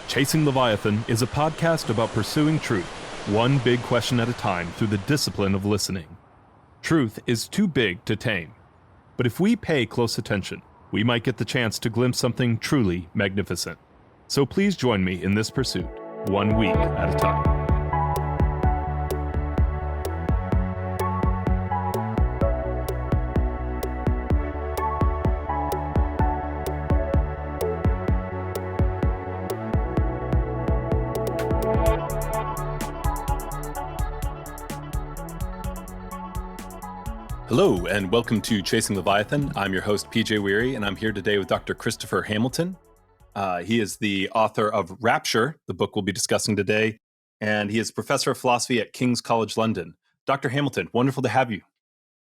Chasing Leviathan is a podcast about pursuing truth, one big question at a time through the discipline of listening. Truth is too big to tame, but if we pay close attention, we might get the chance to glimpse something truly magnificent. So please join me in this pursuit, 1 week at a time. Hello, and welcome to Chasing Leviathan. I'm your host, PJ Weary, and I'm here today with Dr. Christopher Hamilton. He is the author of Rapture, the book we'll be discussing today, and he is professor of philosophy at King's College London. Dr. Hamilton, wonderful to have you.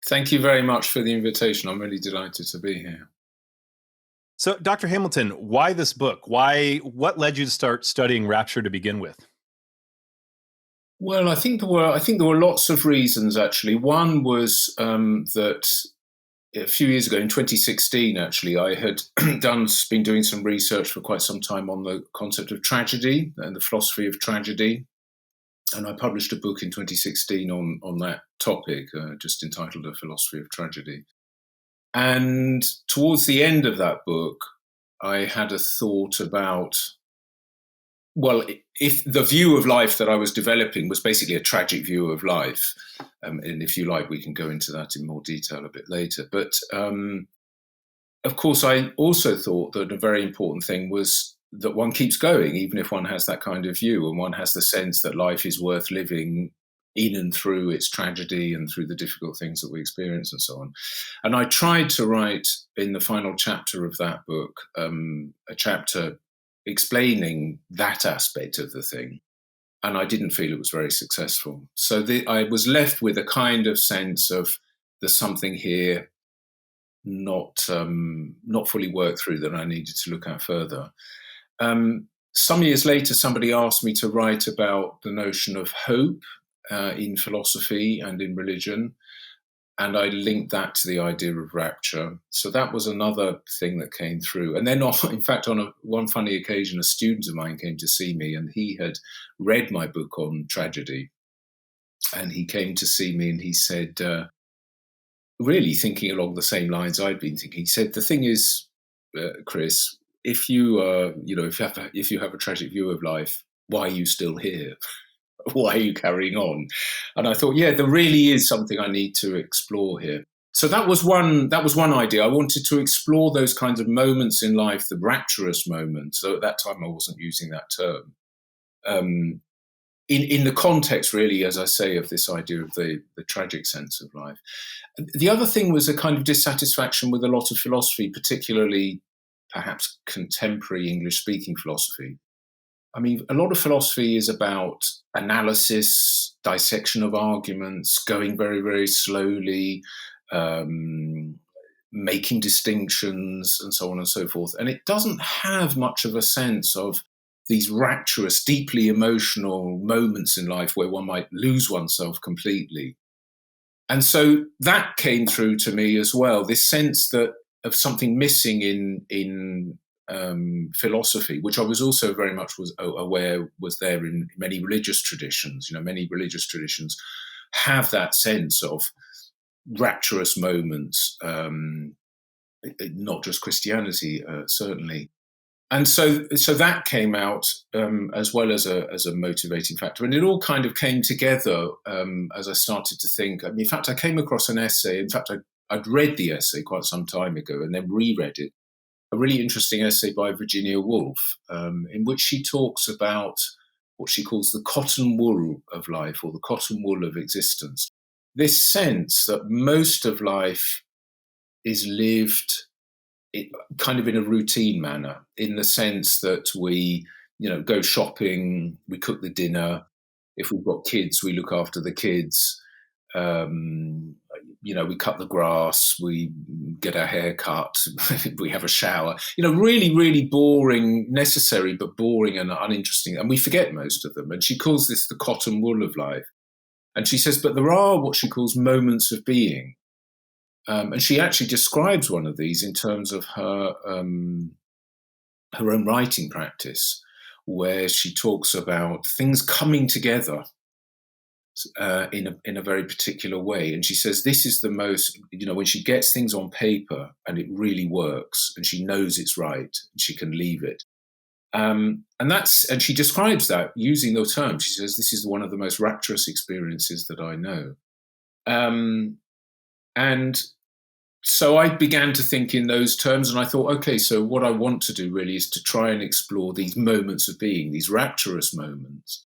Thank you very much for the invitation. I'm really delighted to be here. So, Dr. Hamilton, why this book? What led you to start studying Rapture to begin with? Well, I think there were lots of reasons, actually. One was that a few years ago, in 2016, actually, I had been doing some research for quite some time on the concept of tragedy and the philosophy of tragedy. And I published a book in 2016 on that topic, just entitled A Philosophy of Tragedy. And towards the end of that book, I had a thought about, well, if the view of life that I was developing was basically a tragic view of life, and if you like, we can go into that in more detail a bit later. But of course, I also thought that a very important thing was that one keeps going, even if one has that kind of view, and one has the sense that life is worth living in and through its tragedy and through the difficult things that we experience and so on. And I tried to write in the final chapter of that book, a chapter explaining that aspect of the thing, and I didn't feel it was very successful. So I was left with a kind of sense of there's something here not fully worked through that I needed to look at further. Some years later, somebody asked me to write about the notion of hope in philosophy and in religion, and I linked that to the idea of rapture. So that was another thing that came through. And then, in fact, on one funny occasion, a student of mine came to see me, and he had read my book on tragedy. And he came to see me and he said, really thinking along the same lines I'd been thinking, he said, the thing is, Chris, if you have a tragic view of life, why are you still here? Why are you carrying on? And I thought, yeah, there really is something I need to explore here. So that was one idea. I wanted to explore those kinds of moments in life, the rapturous moments. So at that time, I wasn't using that term. In the context, really, as I say, of this idea of the tragic sense of life. The other thing was a kind of dissatisfaction with a lot of philosophy, particularly perhaps contemporary English-speaking philosophy. I mean, a lot of philosophy is about analysis, dissection of arguments, going very, very slowly, making distinctions, and so on and so forth. And it doesn't have much of a sense of these rapturous, deeply emotional moments in life where one might lose oneself completely. And so that came through to me as well, this sense of something missing in philosophy, which I was also very much aware was there in many religious traditions. You know, many religious traditions have that sense of rapturous moments, not just Christianity, certainly. And so that came out as well as a motivating factor, and it all kind of came together as I started to think. I mean, in fact, I came across an essay. In fact, I'd read the essay quite some time ago and then reread it. A really interesting essay by Virginia Woolf, in which she talks about what she calls the cotton wool of life, or the cotton wool of existence. This sense that most of life is lived kind of in a routine manner, in the sense that we, go shopping, we cook the dinner. If we've got kids, we look after the kids. We cut the grass, we get our hair cut, we have a shower. Really, really boring, necessary, but boring and uninteresting. And we forget most of them. And she calls this the cotton wool of life. And she says, but there are what she calls moments of being. And she actually describes one of these in terms of her own writing practice, where she talks about things coming together in a very particular way. And she says this is the most, when she gets things on paper and it really works and she knows it's right and she can leave it. And she describes that using the term. She says this is one of the most rapturous experiences that I know. And so I began to think in those terms, and I thought, okay, so what I want to do really is to try and explore these moments of being, these rapturous moments,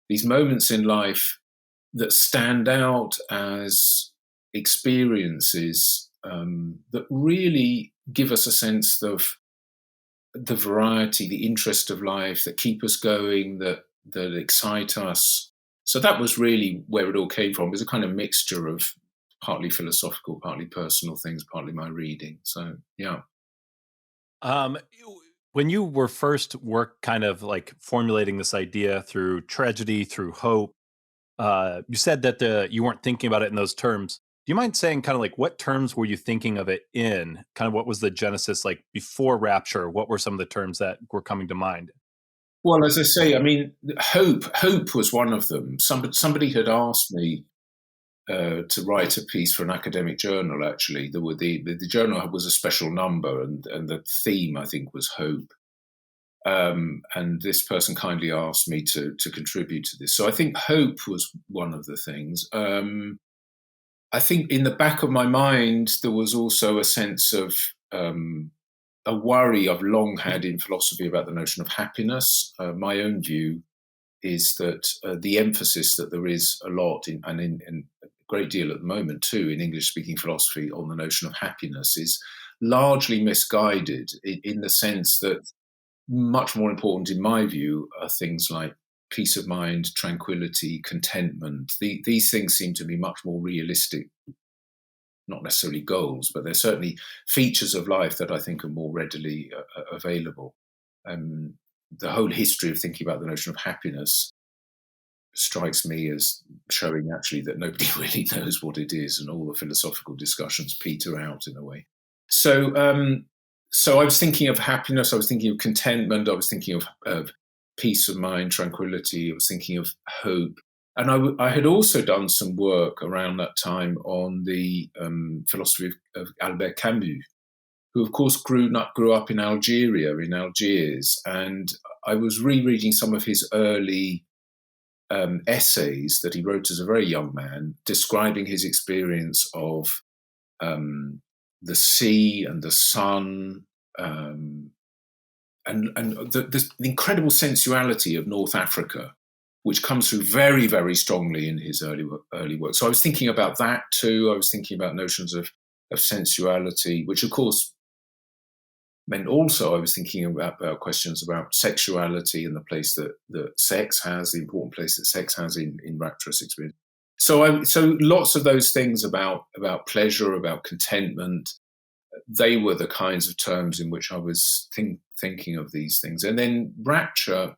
these moments in life that stand out as experiences that really give us a sense of the variety, the interest of life, that keep us going, that excite us. So that was really where it all came from. It was a kind of mixture of partly philosophical, partly personal things, partly my reading. So yeah. Um, when you were first kind of like formulating this idea through tragedy, through hope, you said that you weren't thinking about it in those terms. Do you mind saying kind of like what terms were you thinking of it in? Kind of what was the genesis like before Rapture? What were some of the terms that were coming to mind? Well, as I say, I mean, hope was one of them. Somebody had asked me to write a piece for an academic journal. Actually, the journal was a special number, and the theme, I think, was hope. And this person kindly asked me to contribute to this. So I think hope was one of the things. I think in the back of my mind there was also a sense of a worry I've long had in philosophy about the notion of happiness. My own view is that the emphasis that there is a lot in a great deal at the moment too in English-speaking philosophy on the notion of happiness is largely misguided in the sense that much more important, in my view, are things like peace of mind, tranquility, contentment. These things seem to be much more realistic, not necessarily goals, but they're certainly features of life that I think are more readily available. The whole history of thinking about the notion of happiness strikes me as showing actually that nobody really knows what it is, and all the philosophical discussions peter out in a way. So I was thinking of happiness, I was thinking of contentment, I was thinking of peace of mind, tranquility, I was thinking of hope. And I had also done some work around that time on the philosophy of Albert Camus, who of course grew up in Algeria, in Algiers. And I was rereading some of his early essays that he wrote as a very young man, describing his experience of the sea and the sun, and the incredible sensuality of North Africa, which comes through very, very strongly in his early work. So I was thinking about that too. I was thinking about notions of sensuality, which of course meant also I was thinking about questions about sexuality and the place that sex has, the important place that sex has in rapturous experience. So lots of those things about pleasure, about contentment, they were the kinds of terms in which I was thinking of these things. And then rapture,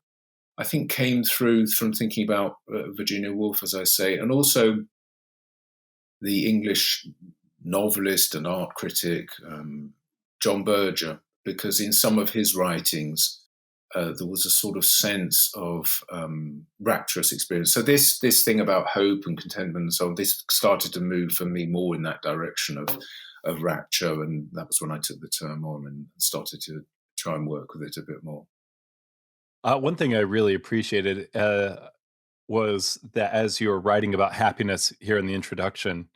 I think, came through from thinking about Virginia Woolf, as I say, and also the English novelist and art critic John Berger, because in some of his writings there was a sort of sense of rapturous experience. So this thing about hope and contentment and so on, this started to move for me more in that direction of rapture, and that was when I took the term on and started to try and work with it a bit more. One thing I really appreciated was that as you were writing about happiness here in the introduction,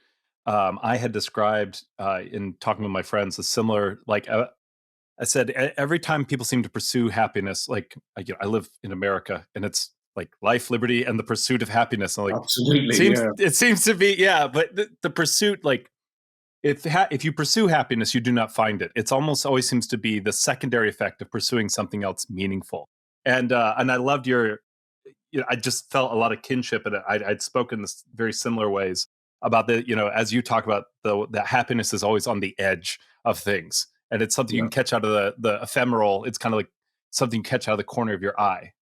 I had described in talking with my friends a similar, like I said, every time people seem to pursue happiness, like I live in America, and it's like life, liberty, and the pursuit of happiness. And like, Absolutely, yeah. it seems to be, yeah. But the pursuit, like, if you pursue happiness, you do not find it. It's almost always seems to be the secondary effect of pursuing something else meaningful. And I loved I just felt a lot of kinship, and I'd spoken this very similar ways about as you talk about that happiness is always on the edge of things, and it's something you Yeah. can catch out of the ephemeral. It's kind of like something you catch out of the corner of your eye.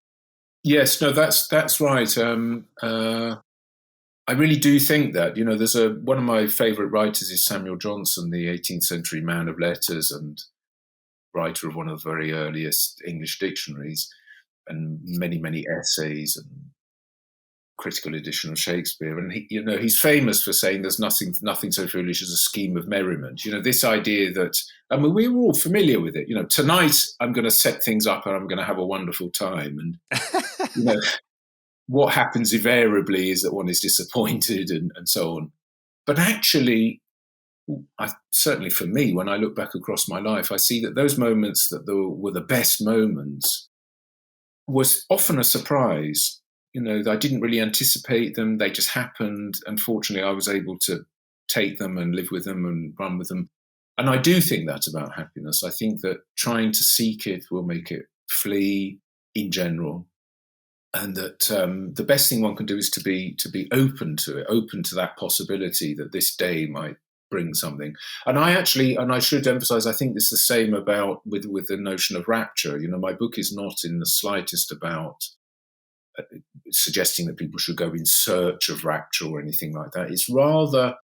Yes, no, that's right. I really do think that, there's one of my favorite writers is Samuel Johnson, the 18th century man of letters and writer of one of the very earliest English dictionaries. and many essays and critical edition of Shakespeare. And he's famous for saying there's nothing so foolish as a scheme of merriment. This idea that, I mean, we were all familiar with it. Tonight I'm going to set things up and I'm going to have a wonderful time. And what happens invariably is that one is disappointed and so on. But actually, certainly for me, when I look back across my life, I see that those moments that were the best moments was often a surprise. I didn't really anticipate them. They just happened. And fortunately, I was able to take them and live with them and run with them. And I do think that's about happiness. I think that trying to seek it will make it flee in general. And that the best thing one can do is to be open to it, open to that possibility that this day might bring something. And I should emphasize, I think it's the same about with the notion of rapture. My book is not in the slightest about suggesting that people should go in search of rapture or anything like that. It's rather,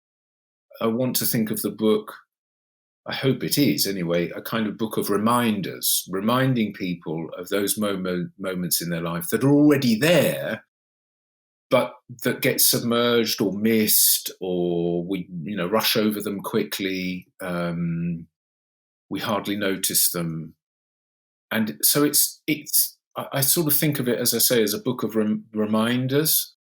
I want to think of the book, I hope it is anyway, a kind of book of reminders, reminding people of those moments in their life that are already there, but that get submerged or missed, or we rush over them quickly. We hardly notice them. And so it's I sort of think of it, as I say, as a book of reminders,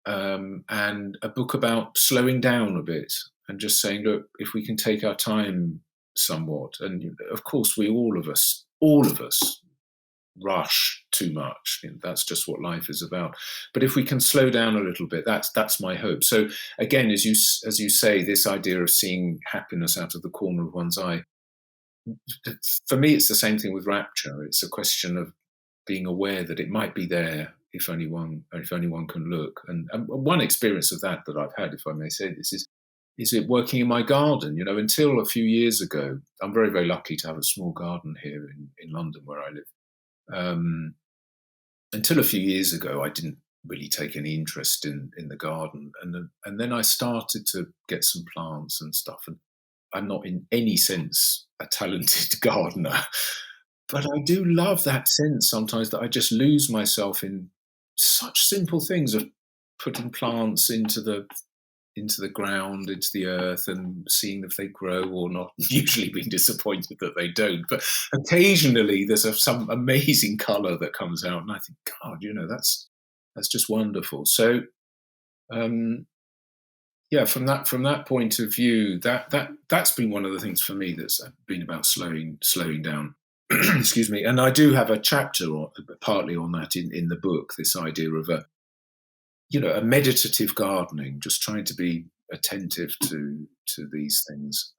and a book about slowing down a bit and just saying, look, if we can take our time somewhat, and of course all of us rush too much. That's just what life is about. But if we can slow down a little bit, that's my hope. So again, as you say, this idea of seeing happiness out of the corner of one's eye, for me, it's the same thing with rapture. It's a question of being aware that it might be there if anyone can look. And one experience of that I've had, if I may say this, is it working in my garden. Until a few years ago, I'm very, very lucky to have a small garden here in London where I live. Until a few years ago, I didn't really take any interest in the garden, and then I started to get some plants and stuff. And I'm not in any sense a talented gardener, but I do love that sense sometimes that I just lose myself in such simple things of putting plants into the ground, into the earth, and seeing if they grow or not. Usually being disappointed that they don't, but occasionally there's some amazing colour that comes out, and I think, God, that's just wonderful. So, yeah, from that point of view, that's been one of the things for me that's been about slowing down. Excuse me. And I do have a chapter partly on that in the book. This idea of a meditative gardening, just trying to be attentive to these things.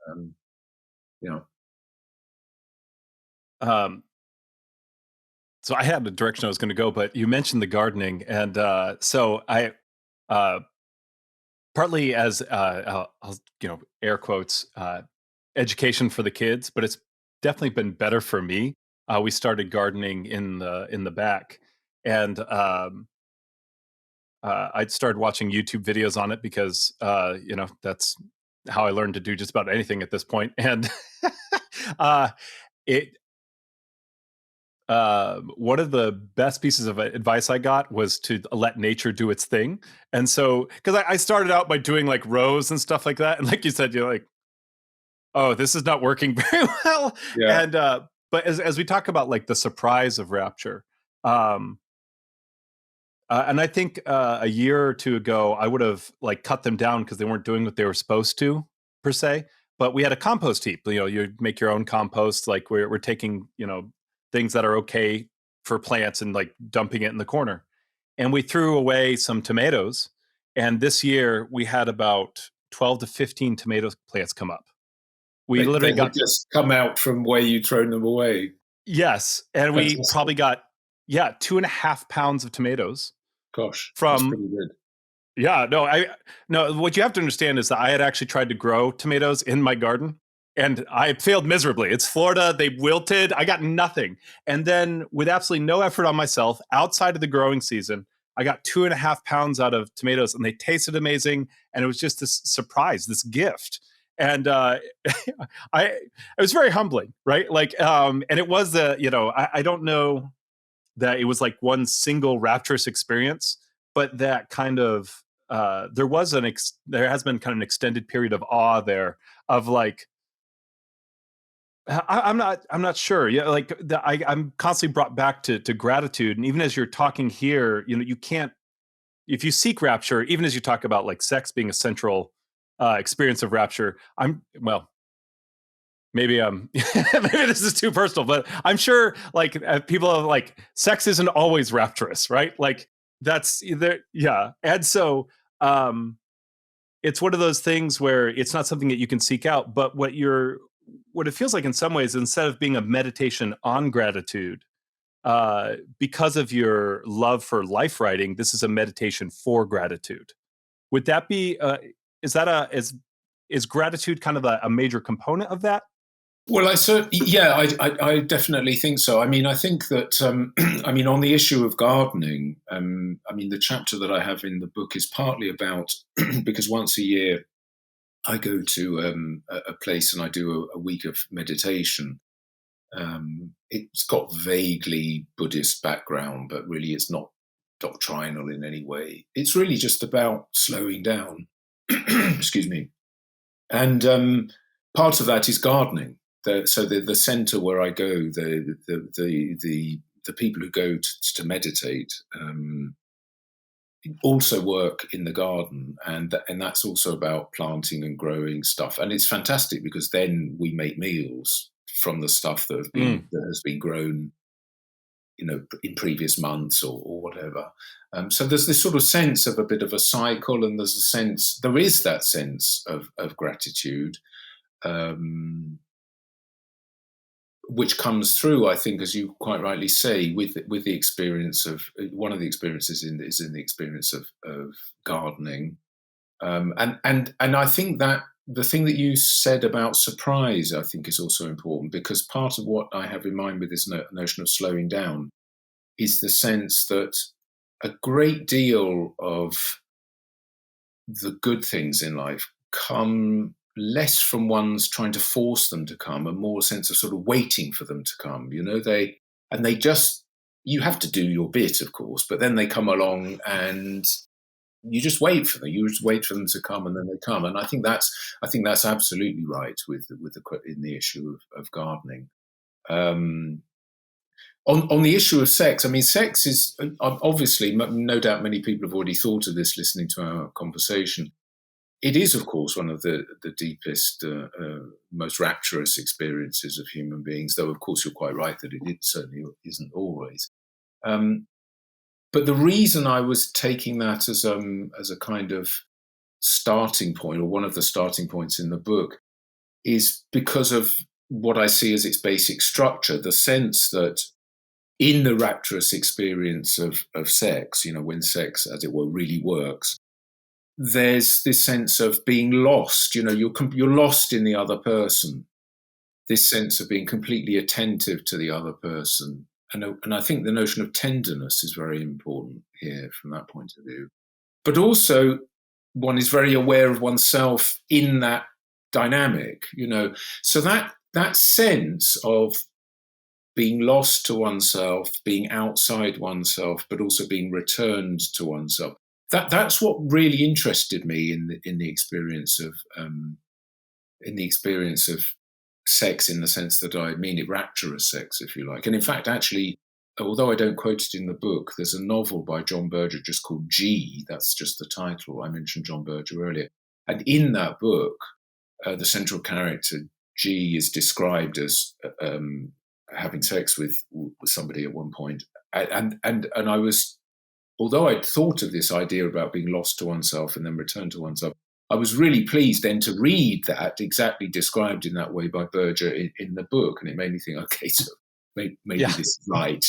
So I had the direction I was going to go, but you mentioned the gardening, and so I partly as I'll air quotes education for the kids, but it's definitely been better for me. We started gardening in the back, and I started watching YouTube videos on it because that's how I learned to do just about anything at this point. And it one of the best pieces of advice I got was to let nature do its thing. And so, because I started out by doing like rows and stuff like that, and like you said, you're like, oh, this is not working very well. Yeah. And but as we talk about like the surprise of rapture, and I think a year or two ago, I would have like cut them down because they weren't doing what they were supposed to, per se. But we had a compost heap. You make your own compost. Like we're taking things that are okay for plants and like dumping it in the corner. And we threw away some tomatoes. And this year we had about 12 to 15 tomato plants come up. We literally got just come out from where you'd thrown them away. Yes, and we probably got 2.5 pounds of tomatoes. Gosh, from that's pretty good. Yeah, no. What you have to understand is that I had actually tried to grow tomatoes in my garden, and I failed miserably. It's Florida; they wilted. I got nothing. And then, with absolutely no effort on myself, outside of the growing season, I got 2.5 pounds out of tomatoes, and they tasted amazing. And it was just this surprise, this gift. And it was very humbling, right? Like, and it was I don't know. that it was like one single rapturous experience, but that kind of there has been kind of an extended period of awe there of like I'm not sure. Yeah, like I'm constantly brought back to gratitude, and even as you're talking here, you can't, if you seek rapture, even as you talk about like sex being a central experience of rapture. Maybe maybe this is too personal, but I'm sure like people are like, sex isn't always rapturous, right? Like that's either, yeah, and so it's one of those things where it's not something that you can seek out, but what it feels like in some ways, instead of being a meditation on gratitude, because of your love for life writing, this is a meditation for gratitude. Would that be? Is gratitude kind of a major component of that? Well, I definitely think so. I mean, I think that, I mean, on the issue of gardening, I mean, the chapter that I have in the book is partly about, because once a year I go to a place and I do a week of meditation. It's got vaguely Buddhist background, but really it's not doctrinal in any way. It's really just about slowing down. Excuse me. And part of that is gardening. So the center where I go, the people who go to meditate also work in the garden, and that's also about planting and growing stuff. And it's fantastic because then we make meals from the stuff that has been grown, in previous months or whatever. So there's this sort of sense of a bit of a cycle, and there is that sense of gratitude. Which comes through, I think, as you quite rightly say, with the experience of one of the experiences is in the experience of gardening, and I think that the thing that you said about surprise, I think, is also important, because part of what I have in mind with this notion of slowing down is the sense that a great deal of the good things in life come less from one's trying to force them to come, and more a sense of sort of waiting for them to come. You have to do your bit, of course, but then they come along and you just wait for them. You just wait for them to come, and then they come. And I think that's absolutely right in the issue of gardening. On the issue of sex, I mean, sex is obviously, no doubt many people have already thought of this listening to our conversation. It is, of course, one of the deepest, most rapturous experiences of human beings, though, of course, you're quite right that it certainly isn't always. But the reason I was taking that as a kind of starting point, or one of the starting points in the book, is because of what I see as its basic structure, the sense that in the rapturous experience of sex, when sex, as it were, really works, there's this sense of being lost. You're lost in the other person. This sense of being completely attentive to the other person, and I think the notion of tenderness is very important here from that point of view. But also, one is very aware of oneself in that dynamic. So that sense of being lost to oneself, being outside oneself, but also being returned to oneself. That's what really interested me in the experience of sex, in the sense that I mean it, rapturous sex, if you like. And in fact, actually, although I don't quote it in the book, there's a novel by John Berger just called G. That's just the title. I mentioned John Berger earlier, and in that book, the central character G is described as having sex with somebody at one point, and I was. Although I'd thought of this idea about being lost to oneself and then returned to oneself, I was really pleased then to read that exactly described in that way by Berger in the book. And it made me think, okay, so maybe this is right,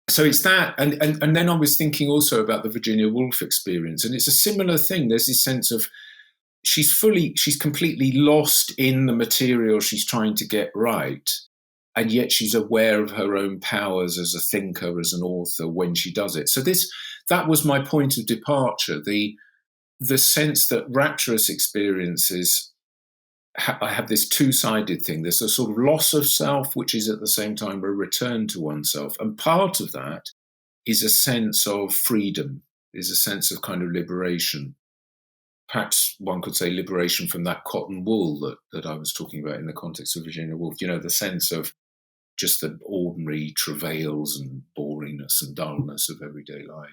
So it's that. And then I was thinking also about the Virginia Woolf experience. And it's a similar thing. There's this sense of she's completely lost in the material she's trying to get right. And yet she's aware of her own powers as a thinker, as an author, when she does it. So that was my point of departure, the sense that rapturous experiences I have this two-sided thing. There's a sort of loss of self, which is at the same time a return to oneself. And part of that is a sense of freedom, is a sense of kind of liberation. Perhaps one could say liberation from that cotton wool that I was talking about in the context of Virginia Woolf, the sense of just the ordinary travails and boringness and dullness of everyday life.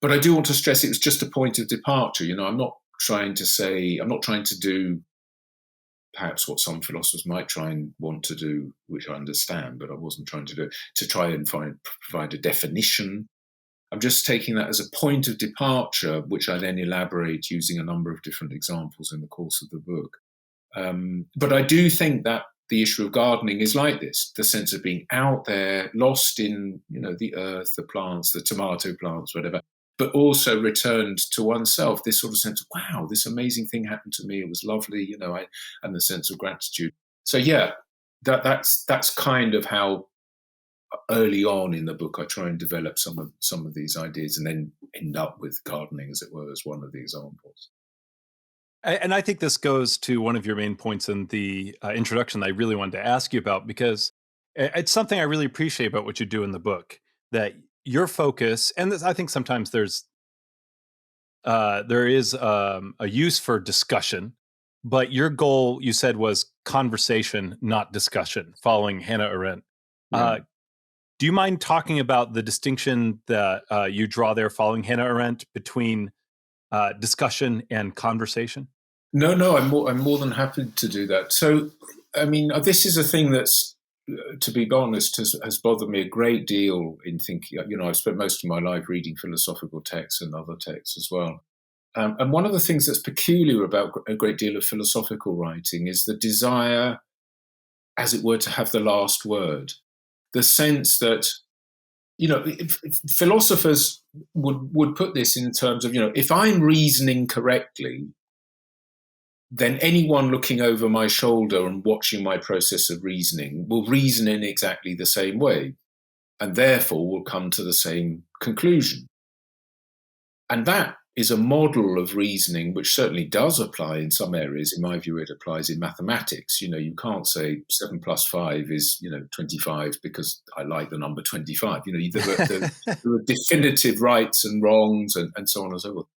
But I do want to stress it was just a point of departure. I'm not trying to do perhaps what some philosophers might try and want to do, which I understand, but I wasn't trying to do, to try and provide a definition. I'm just taking that as a point of departure, which I then elaborate using a number of different examples in the course of the book. But I do think that the issue of gardening is like this, the sense of being out there, lost in, the earth, the plants, the tomato plants, whatever, but also returned to oneself, this sort of sense of, wow, this amazing thing happened to me. It was lovely, and the sense of gratitude. So yeah, that's kind of how early on in the book I try and develop some of these ideas, and then end up with gardening, as it were, as one of the examples. And I think this goes to one of your main points in the introduction that I really wanted to ask you about, because it's something I really appreciate about what you do in the book, that your focus, and this, I think sometimes there is a use for discussion, but your goal, you said, was conversation, not discussion, following Hannah Arendt. Yeah. Do you mind talking about the distinction that you draw there following Hannah Arendt between discussion and conversation? No, I'm more than happy to do that. So, I mean, this is a thing that's, to be honest, has bothered me a great deal in thinking. I've spent most of my life reading philosophical texts and other texts as well. And one of the things that's peculiar about a great deal of philosophical writing is the desire, as it were, to have the last word. The sense that, if philosophers would put this in terms of, if I'm reasoning correctly, then anyone looking over my shoulder and watching my process of reasoning will reason in exactly the same way, and therefore will come to the same conclusion. And that is a model of reasoning which certainly does apply in some areas. In my view, it applies in mathematics. You can't say 7 plus 5 is 25 because I like the number 25. There are definitive rights and wrongs and so on and so forth.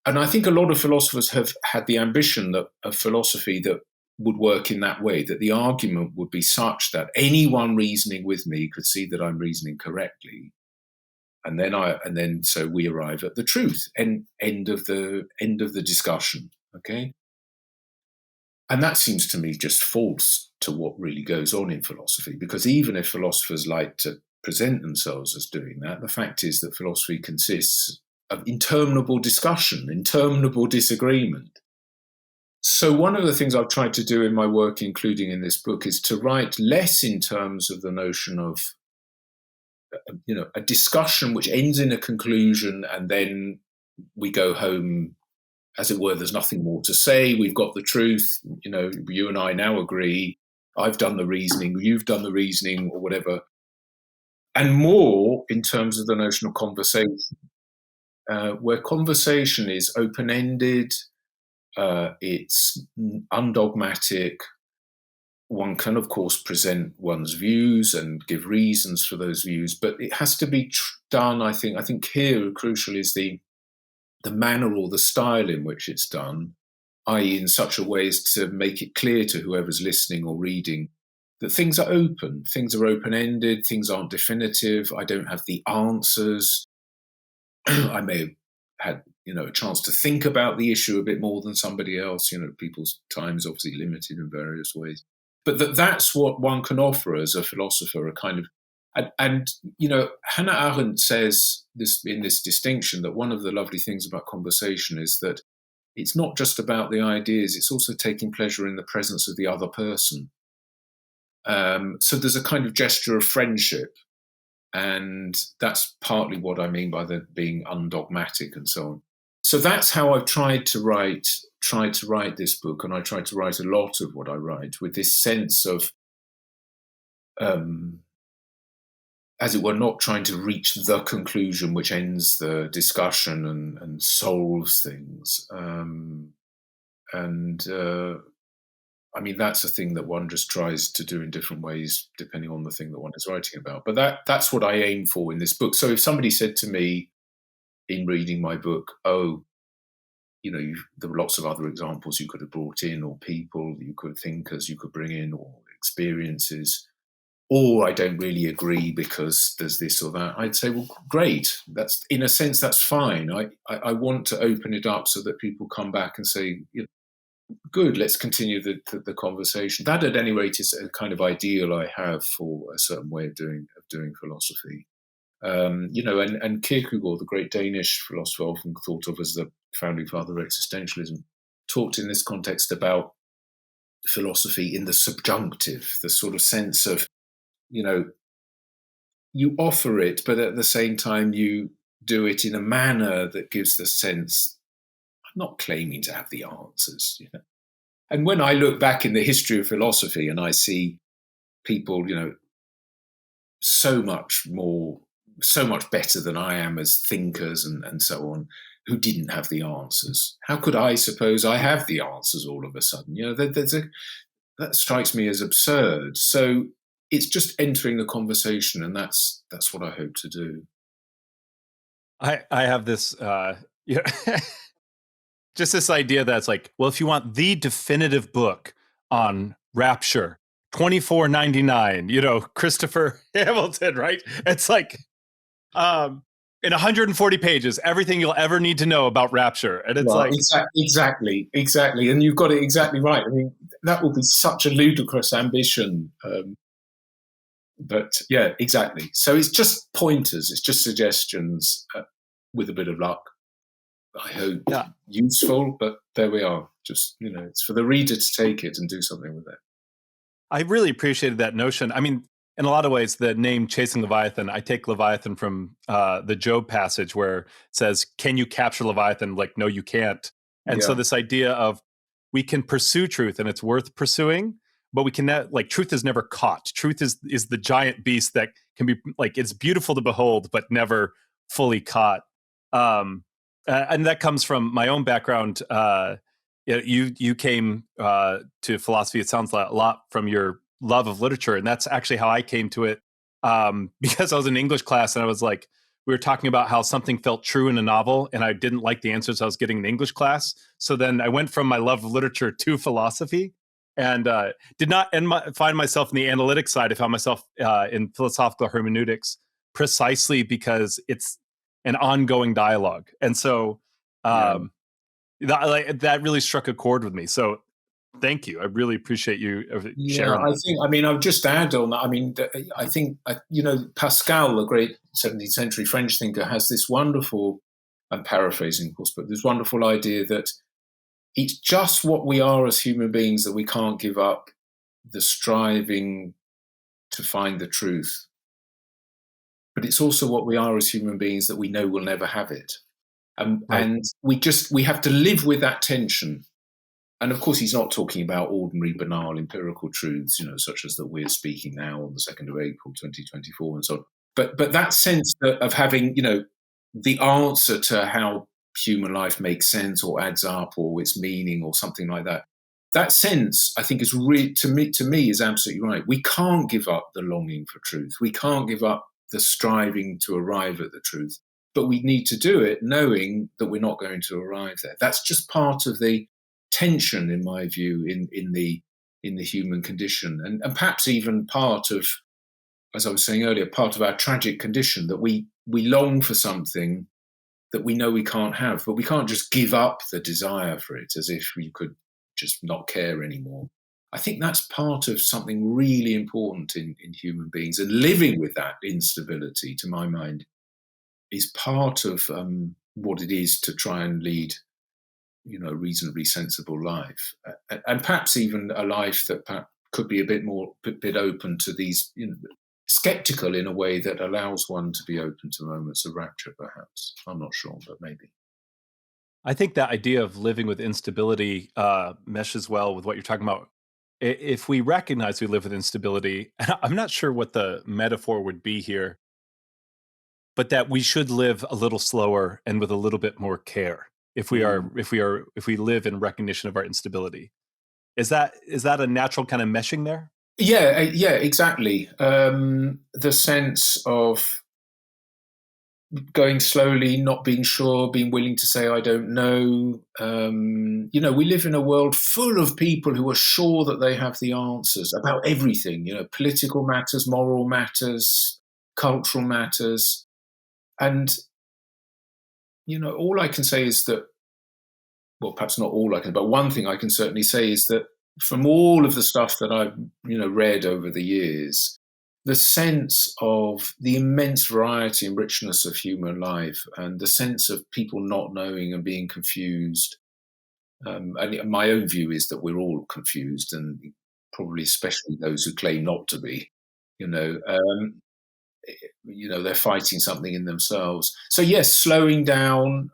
And I think a lot of philosophers have had the ambition of philosophy that would work in that way, that the argument would be such that anyone reasoning with me could see that I'm reasoning correctly. And then so we arrive at the truth, and end of the discussion. Okay. And that seems to me just false to what really goes on in philosophy, because even if philosophers like to present themselves as doing that, the fact is that philosophy consists of interminable discussion, interminable disagreement. So one of the things I've tried to do in my work, including in this book, is to write less in terms of the notion of a discussion which ends in a conclusion and then we go home, as it were, there's nothing more to say, we've got the truth, you and I now agree, I've done the reasoning, you've done the reasoning, or whatever. And more in terms of the notion of conversation, where conversation is open-ended, it's undogmatic. One can, of course, present one's views and give reasons for those views, but it has to be done, I think. I think here crucial is the manner or the style in which it's done, i.e. in such a way as to make it clear to whoever's listening or reading that things are open, things are open-ended, things aren't definitive, I don't have the answers. I may have had, a chance to think about the issue a bit more than somebody else. People's time is obviously limited in various ways. But that's what one can offer as a philosopher, a kind of, and Hannah Arendt says this in this distinction, that one of the lovely things about conversation is that it's not just about the ideas, it's also taking pleasure in the presence of the other person. So there's a kind of gesture of friendship, and that's partly what I mean by the being undogmatic and so on. So that's how I've tried to write this book, and I try to write a lot of what I write with this sense of, as it were, not trying to reach the conclusion which ends the discussion and solves things, And I mean, that's a thing that one just tries to do in different ways depending on the thing that one is writing about. But that's what I aim for in this book. So if somebody said to me in reading my book, "Oh, there were lots of other examples you could have brought in, or people you could thinkers you could bring in, or experiences," or "I don't really agree because there's this or that," I'd say, well, great. That's, in a sense, that's fine. I want to open it up so that people come back and say, good, let's continue the conversation. That, at any rate, is a kind of ideal I have for a certain way of doing philosophy. And Kierkegaard, the great Danish philosopher, often thought of as the founding father of existentialism, talked in this context about philosophy in the subjunctive, the sort of sense of, you know, you offer it, but at the same time you do it in a manner that gives the sense, I'm not claiming to have the answers. And when I look back in the history of philosophy and I see people, so much more, so much better than I am as thinkers and so on, who didn't have the answers, how could I suppose I have the answers all of a sudden? That strikes me as absurd. So it's just entering the conversation, and that's what I hope to do. I have this, just this idea that's like, well, if you want the definitive book on Rapture, $24.99, Christopher Hamilton, right? It's like, in 140 pages, everything you'll ever need to know about Rapture. And it's Well, like, exactly. And you've got it exactly right. I mean, that would be such a ludicrous ambition. But yeah, exactly. So it's just pointers, it's just suggestions, with a bit of luck. I hope yeah, useful, but there we are. Just, it's for the reader to take it and do something with it. I really appreciated that notion. I mean, in a lot of ways, the name Chasing Leviathan, I take Leviathan from the Job passage where it says, can you capture Leviathan? Like, no, you can't. And so Yeah. this idea of we can pursue truth and it's worth pursuing, but we can like, truth is never caught. Truth is the giant beast that can be like, it's beautiful to behold, but never fully caught. And that comes from my own background. You came to philosophy, it sounds like a lot from your love of literature, and that's actually how I came to it, because I was in English class and I was like, we were talking about how something felt true in a novel and I didn't like the answers I was getting in English class. So then I went from my love of literature to philosophy, and did not find myself in the analytic side. I found myself in philosophical hermeneutics, precisely because it's an ongoing dialogue. And so Yeah. that really struck a chord with me. So thank you. I really appreciate you Yeah, sharing that. I mean, I'll just add on that. I mean, I think, Pascal, the great 17th century French thinker, has this wonderful, I'm paraphrasing, of course, but this wonderful idea that it's just what we are as human beings that we can't give up the striving to find the truth. But it's also what we are as human beings that we know we'll never have it. Right. And we have to live with that tension. And of course, he's not talking about ordinary, banal, empirical truths, such as that we're speaking now on the 2nd of April, 2024, and so on. But that sense of having, the answer to how human life makes sense or adds up or its meaning or something like that. That sense, I think, is really, to me, is absolutely right. We can't give up the longing for truth. We can't give up the striving to arrive at the truth. But we need to do it knowing that we're not going to arrive there. That's just part of the tension, in my view, in the human condition, and perhaps even part of, as I was saying earlier, part of our tragic condition, that we long for something that we know we can't have, but we can't just give up the desire for it as if we could just not care anymore. I think that's part of something really important in human beings, and living with that instability, to my mind, is part of what it is to try and lead, a reasonably sensible life, and perhaps even a life that could be a bit open to these, skeptical in a way that allows one to be open to moments of rapture. Perhaps, I'm not sure, but maybe. I think that idea of living with instability meshes well with what you're talking about. If we recognize we live with instability, I'm not sure what the metaphor would be here, but that we should live a little slower and with a little bit more care. if we live in recognition of our instability. Is that a natural kind of meshing there? Yeah, exactly. The sense of going slowly, not being sure, being willing to say, I don't know. We live in a world full of people who are sure that they have the answers about everything, political matters, moral matters, cultural matters. And, all I can say is that, well, perhaps not all I can, but one thing I can certainly say is that from all of the stuff that I've, read over the years, the sense of the immense variety and richness of human life and the sense of people not knowing and being confused. And my own view is that we're all confused, and probably especially those who claim not to be. You know, um, they're fighting something in themselves. So yes, slowing down.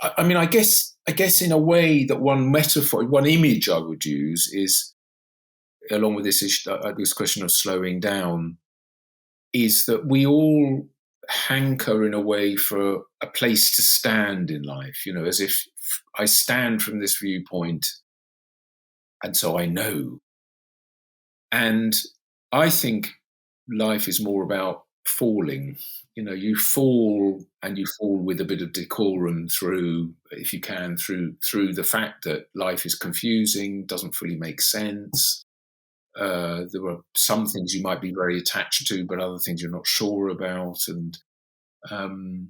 I mean, I guess in a way that one metaphor, one image I would use is, along with this issue, this question of slowing down, is that we all hanker in a way for a place to stand in life, as if I stand from this viewpoint and so I know. And I think life is more about falling. You fall, and you fall with a bit of decorum through, if you can, through the fact that life is confusing, doesn't fully make sense. There are some things you might be very attached to, but other things you're not sure about. And um,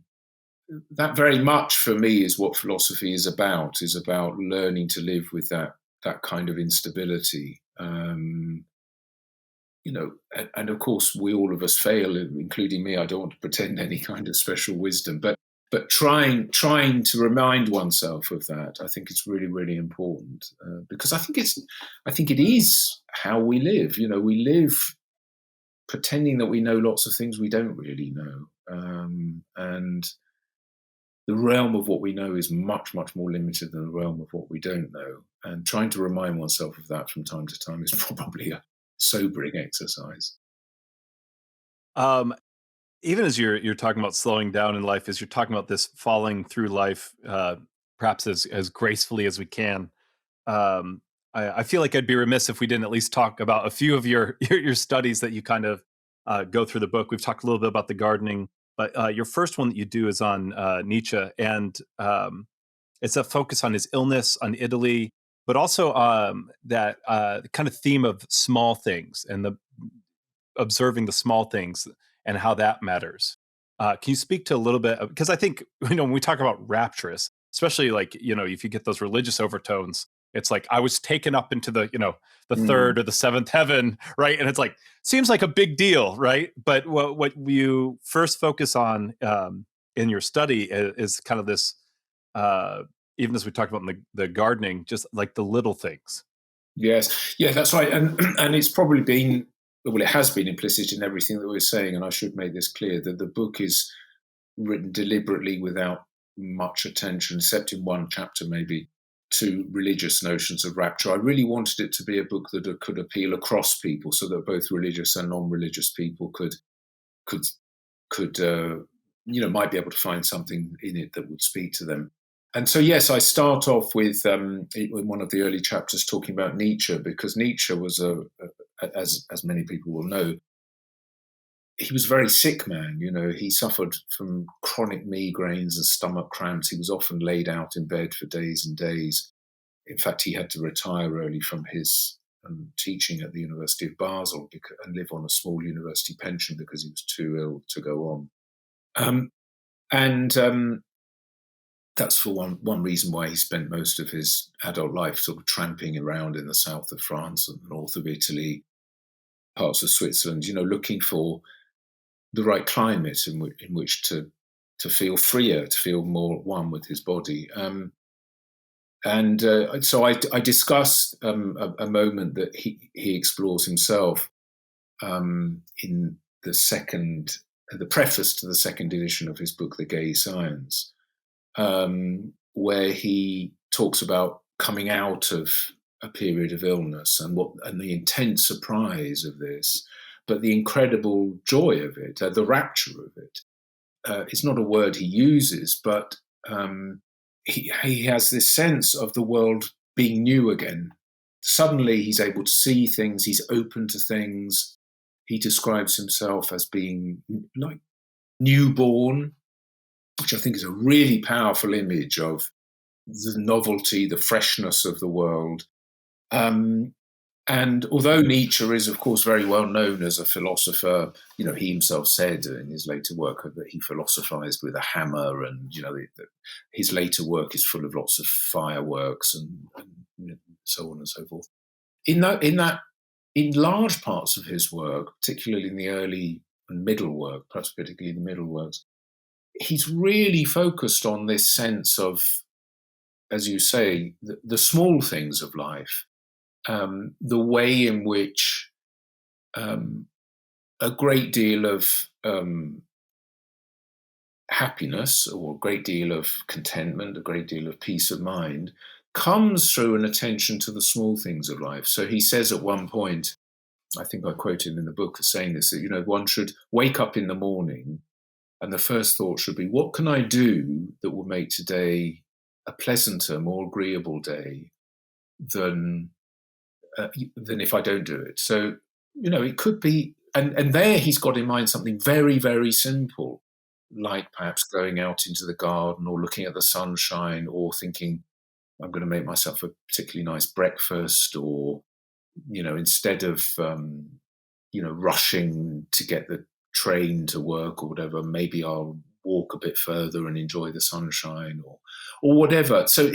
that very much for me is what philosophy is about learning to live with that kind of instability. And of course, we all of us fail, including me. I don't want to pretend any kind of special wisdom, but trying to remind oneself of that, I think it's really, really important, because I think it is how we live. We live pretending that we know lots of things we don't really know, and the realm of what we know is much, much more limited than the realm of what we don't know. And trying to remind oneself of that from time to time is probably a sobering exercise. Um, Even as you're talking about slowing down in life, as you're talking about this falling through life, perhaps as gracefully as we can, I feel like I'd be remiss if we didn't at least talk about a few of your your studies that you kind of go through the book. We've talked a little bit about the gardening, but your first one that you do is on Nietzsche, and it's a focus on his illness, on Italy, but also that kind of theme of small things and the observing the small things and how that matters. Can you speak to a little bit because I think when we talk about rapturous, especially like if you get those religious overtones, it's like I was taken up into the the Mm. third or the seventh heaven, right? And it's like seems like a big deal, right? But what you first focus on in your study is kind of this, uh, even as we talked about in the gardening, just like the little things. Yes, yeah, that's right, and and it's probably been, well, it has been implicit in everything that we're saying, and I should make this clear that the book is written deliberately without much attention, except in one chapter maybe, to religious notions of rapture. I really wanted it to be a book that could appeal across people, so that both religious and non-religious people could might be able to find something in it that would speak to them. And so, yes, I start off with in one of the early chapters talking about Nietzsche, because Nietzsche was as many people will know, he was a very sick man. He suffered from chronic migraines and stomach cramps. He was often laid out in bed for days and days. In fact, he had to retire early from his teaching at the University of Basel and live on a small university pension because he was too ill to go on. Um, and that's for one reason why he spent most of his adult life sort of tramping around in the south of France and the north of Italy, parts of Switzerland, looking for the right climate in which to feel freer, to feel more at one with his body. And so I discuss a moment that he explores himself in the preface to the second edition of his book, The Gay Science, where he talks about coming out of a period of illness and the intense surprise of this, but the incredible joy of it, the rapture of it. It's not a word he uses, but he has this sense of the world being new again. Suddenly he's able to see things, he's open to things. He describes himself as being like newborn, which I think is a really powerful image of the novelty, the freshness of the world. And although Nietzsche is, of course, very well known as a philosopher, he himself said in his later work that he philosophized with a hammer, and his later work is full of lots of fireworks and so on and so forth. In large parts of his work, particularly in the early and middle work, perhaps particularly the middle works, he's really focused on this sense of, as you say, the small things of life. The way in which a great deal of happiness, or a great deal of contentment, a great deal of peace of mind comes through an attention to the small things of life. So he says at one point, I think I quote him in the book as saying this, that one should wake up in the morning and the first thought should be, what can I do that will make today a pleasanter, more agreeable day than if I don't do it. So, it could be, and there he's got in mind something very, very simple, like perhaps going out into the garden or looking at the sunshine or thinking, I'm going to make myself a particularly nice breakfast, or, instead of, rushing to get the train to work or whatever, maybe I'll walk a bit further and enjoy the sunshine or whatever. So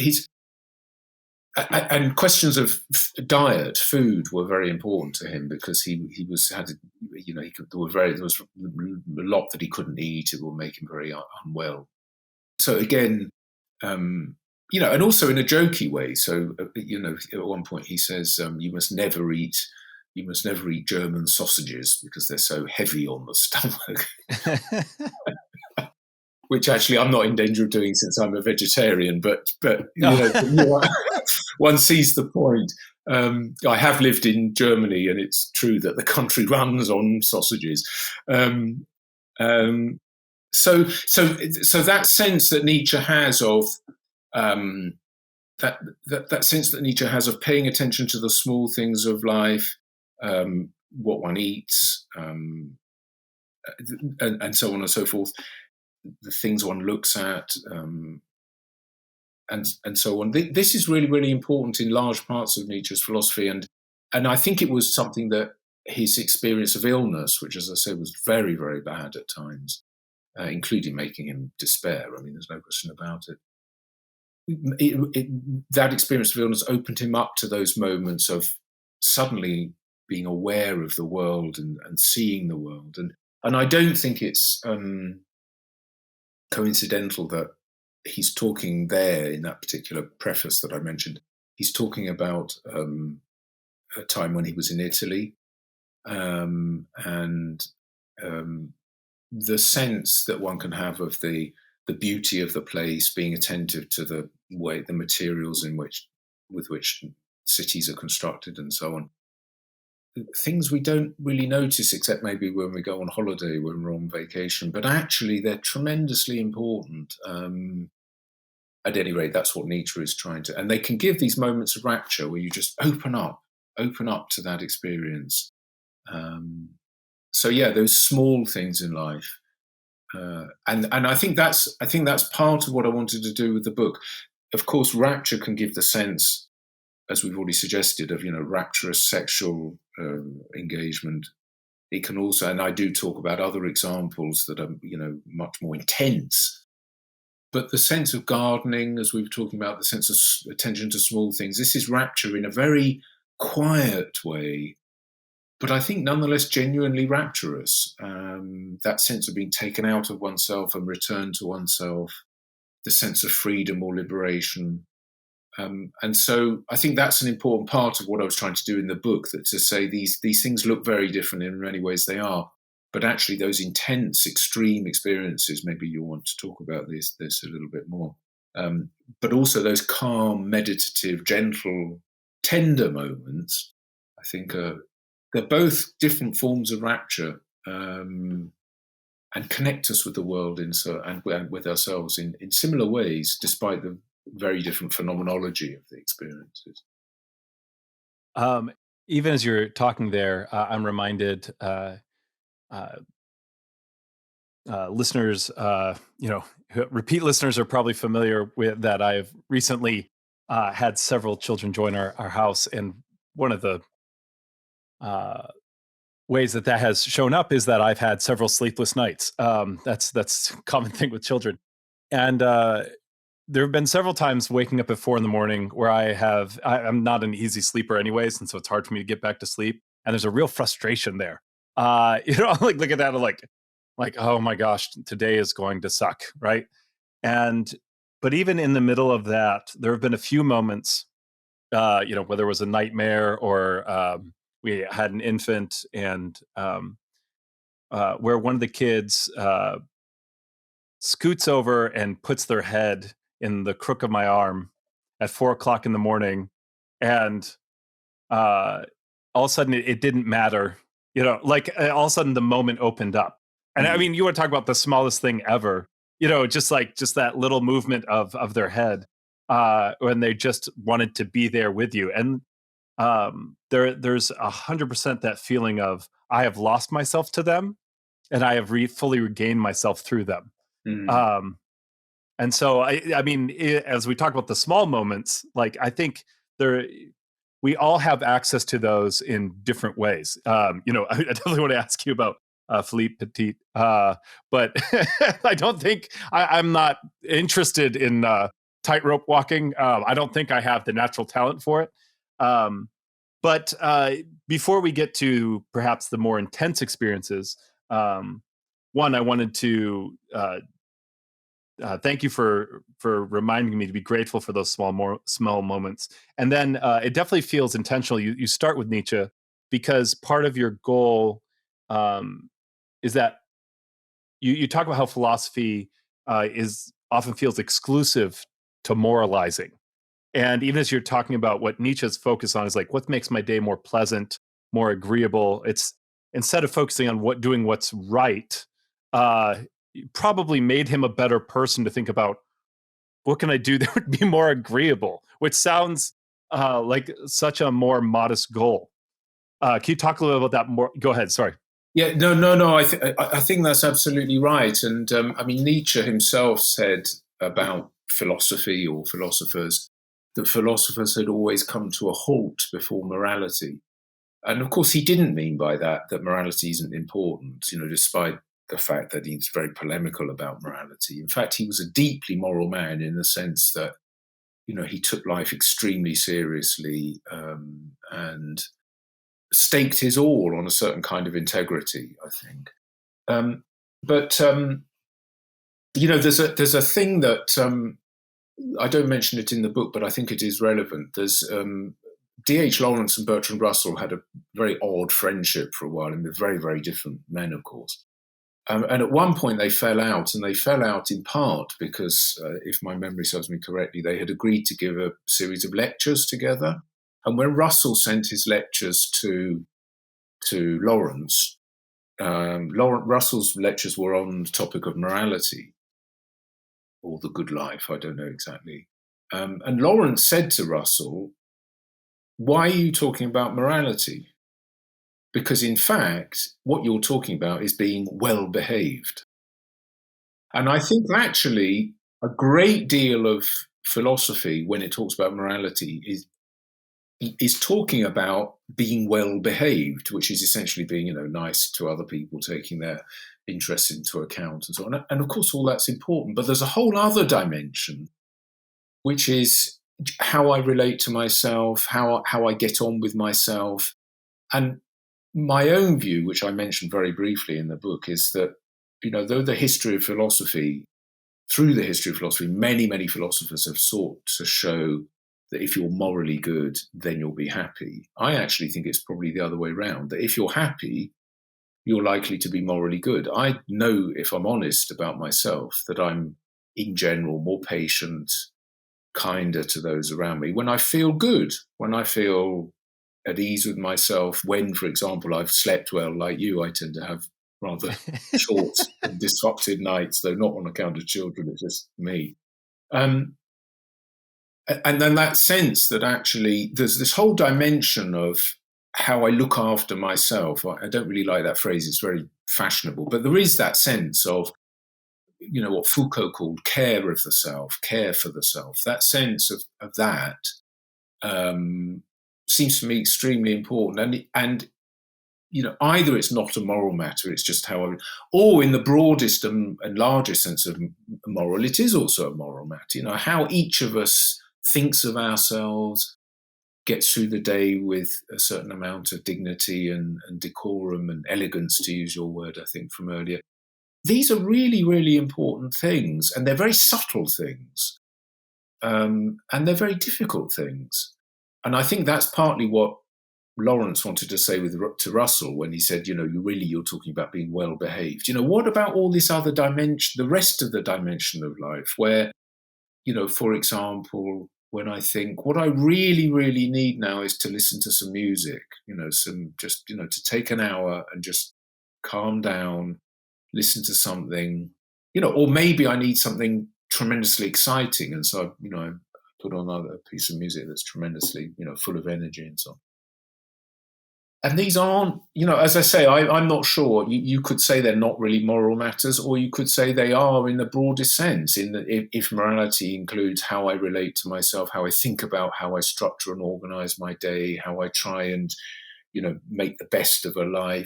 and questions of diet, food, were very important to him, because there was a lot that he couldn't eat. It will make him very unwell. So again, and also in a jokey way. So at one point he says, you must never eat German sausages because they're so heavy on the stomach. Which actually I'm not in danger of doing since I'm a vegetarian, but one sees the point. I have lived in Germany, and it's true that the country runs on sausages. So that sense that Nietzsche has of that sense that Nietzsche has of paying attention to the small things of life, what one eats, and so on and so forth, the things one looks at, and so on. This is really, really important in large parts of Nietzsche's philosophy, and I think it was something that his experience of illness, which, as I say, was very, very bad at times, including making him despair. I mean, there's no question about it. That experience of illness opened him up to those moments of suddenly being aware of the world and seeing the world, and I don't think it's coincidental that he's talking there in that particular preface that I mentioned. He's talking about a time when he was in Italy, and the sense that one can have of the beauty of the place, being attentive to the materials with which cities are constructed and so on. Things we don't really notice, except maybe when we go on holiday, when we're on vacation, but actually they're tremendously important. At any rate, that's what Nietzsche is trying to, and they can give these moments of rapture where you just open up to that experience. So yeah, those small things in life, and I think that's part of what I wanted to do with the book. Of course, rapture can give the sense, as we've already suggested, of rapturous sexual engagement. It can also, and I do talk about other examples that are much more intense. But the sense of gardening, as we were talking about, the sense of attention to small things, this is rapture in a very quiet way, but I think nonetheless genuinely rapturous. That sense of being taken out of oneself and returned to oneself, the sense of freedom or liberation. And so I think that's an important part of what I was trying to do in the book, that to say these things look very different in many ways they are, but actually those intense, extreme experiences, maybe you'll want to talk about this a little bit more, but also those calm, meditative, gentle, tender moments, I think they're both different forms of rapture, and connect us with the world and with ourselves in similar ways, despite the very different phenomenology of the experiences. Um, Even as you're talking there, I'm reminded, uh, listeners, repeat listeners are probably familiar with that. I've recently had several children join our house, and one of the uh, ways that has shown up is that I've had several sleepless nights. That's a common thing with children, and there have been several times waking up at 4 in the morning where I'm not an easy sleeper anyways, and so it's hard for me to get back to sleep. And there's a real frustration there. I'm like look at that, I'm like, oh my gosh, today is going to suck, right? And but even in the middle of that, there have been a few moments, whether it was a nightmare or we had an infant, and where one of the kids scoots over and puts their head in the crook of my arm at 4 o'clock in the morning, and uh, all of a sudden it didn't matter, all of a sudden the moment opened up. And I Mm. mean, you want to talk about the smallest thing ever, just that little movement of their head, when they just wanted to be there with you. And there's 100% that feeling of I have lost myself to them, and I have fully regained myself through them. Mm. Um, and so, I mean, as we talk about the small moments, like I think there, we all have access to those in different ways. I definitely want to ask you about Philippe Petit, but I don't think I'm not interested in tightrope walking. I don't think I have the natural talent for it. Um, but before we get to perhaps the more intense experiences, one, I wanted to thank you for reminding me to be grateful for those small moments. And then it definitely feels intentional. You start with Nietzsche because part of your goal um, is that you talk about how philosophy is often feels exclusive to moralizing. And even as you're talking about what Nietzsche's focus on is like what makes my day more pleasant, more agreeable. It's instead of focusing on doing what's right, uh, probably made him a better person to think about what can I do that would be more agreeable, which sounds like such a more modest goal. Can you talk a little about that more? Go ahead. Sorry. Yeah, no. I think that's absolutely right. And I mean, Nietzsche himself said about philosophy or philosophers that philosophers had always come to a halt before morality. And of course, he didn't mean by that morality isn't important, despite the fact that he's very polemical about morality. In fact, he was a deeply moral man in the sense that, he took life extremely seriously, and staked his all on a certain kind of integrity, I think. But there's a thing that I don't mention it in the book, but I think it is relevant. There's D.H. Lawrence and Bertrand Russell had a very odd friendship for a while, and they're very, very different men, of course. And at one point they fell out, and they fell out in part because, if my memory serves me correctly, they had agreed to give a series of lectures together. And when Russell sent his lectures to Lawrence, Russell's lectures were on the topic of morality or the good life. I don't know exactly. And Lawrence said to Russell, "Why are you talking about morality? Because in fact, what you're talking about is being well behaved." And I think actually a great deal of philosophy, when it talks about morality, is talking about being well behaved, which is essentially being, nice to other people, taking their interests into account and so on. And of course, all that's important. But there's a whole other dimension, which is how I relate to myself, how I get on with myself. And my own view, which I mentioned very briefly in the book, is that, though the history of philosophy, through the history of philosophy, many, many philosophers have sought to show that if you're morally good, then you'll be happy. I actually think it's probably the other way around, that if you're happy, you're likely to be morally good. I know, if I'm honest about myself, that I'm, in general, more patient, kinder to those around me. When I feel good, when I feel at ease with myself, when, for example, I've slept well, like you, I tend to have rather short and disrupted nights, though not on account of children, it's just me. Um, And then that sense that actually there's this whole dimension of how I look after myself. I don't really like that phrase, it's very fashionable, but there is that sense of, what Foucault called care of the self, care for the self. That sense of that seems to me extremely important. And either it's not a moral matter, it's just how or in the broadest and largest sense of moral, it is also a moral matter. How each of us thinks of ourselves, gets through the day with a certain amount of dignity and decorum and elegance, to use your word, I think, from earlier. These are really, really important things, and they're very subtle things, and they're very difficult things. And I think that's partly what Lawrence wanted to say to Russell when he said, you're talking about being well behaved. What about all this other dimension, the rest of the dimension of life, where, for example, when I think what I really, really need now is to listen to some music, to take an hour and just calm down, listen to something, or maybe I need something tremendously exciting. And so, I put on a piece of music that's tremendously, full of energy and so on. And these aren't, as I say, I'm not sure. You could say they're not really moral matters, or you could say they are in the broadest sense, in that if morality includes how I relate to myself, how I think about how I structure and organize my day, how I try and, make the best of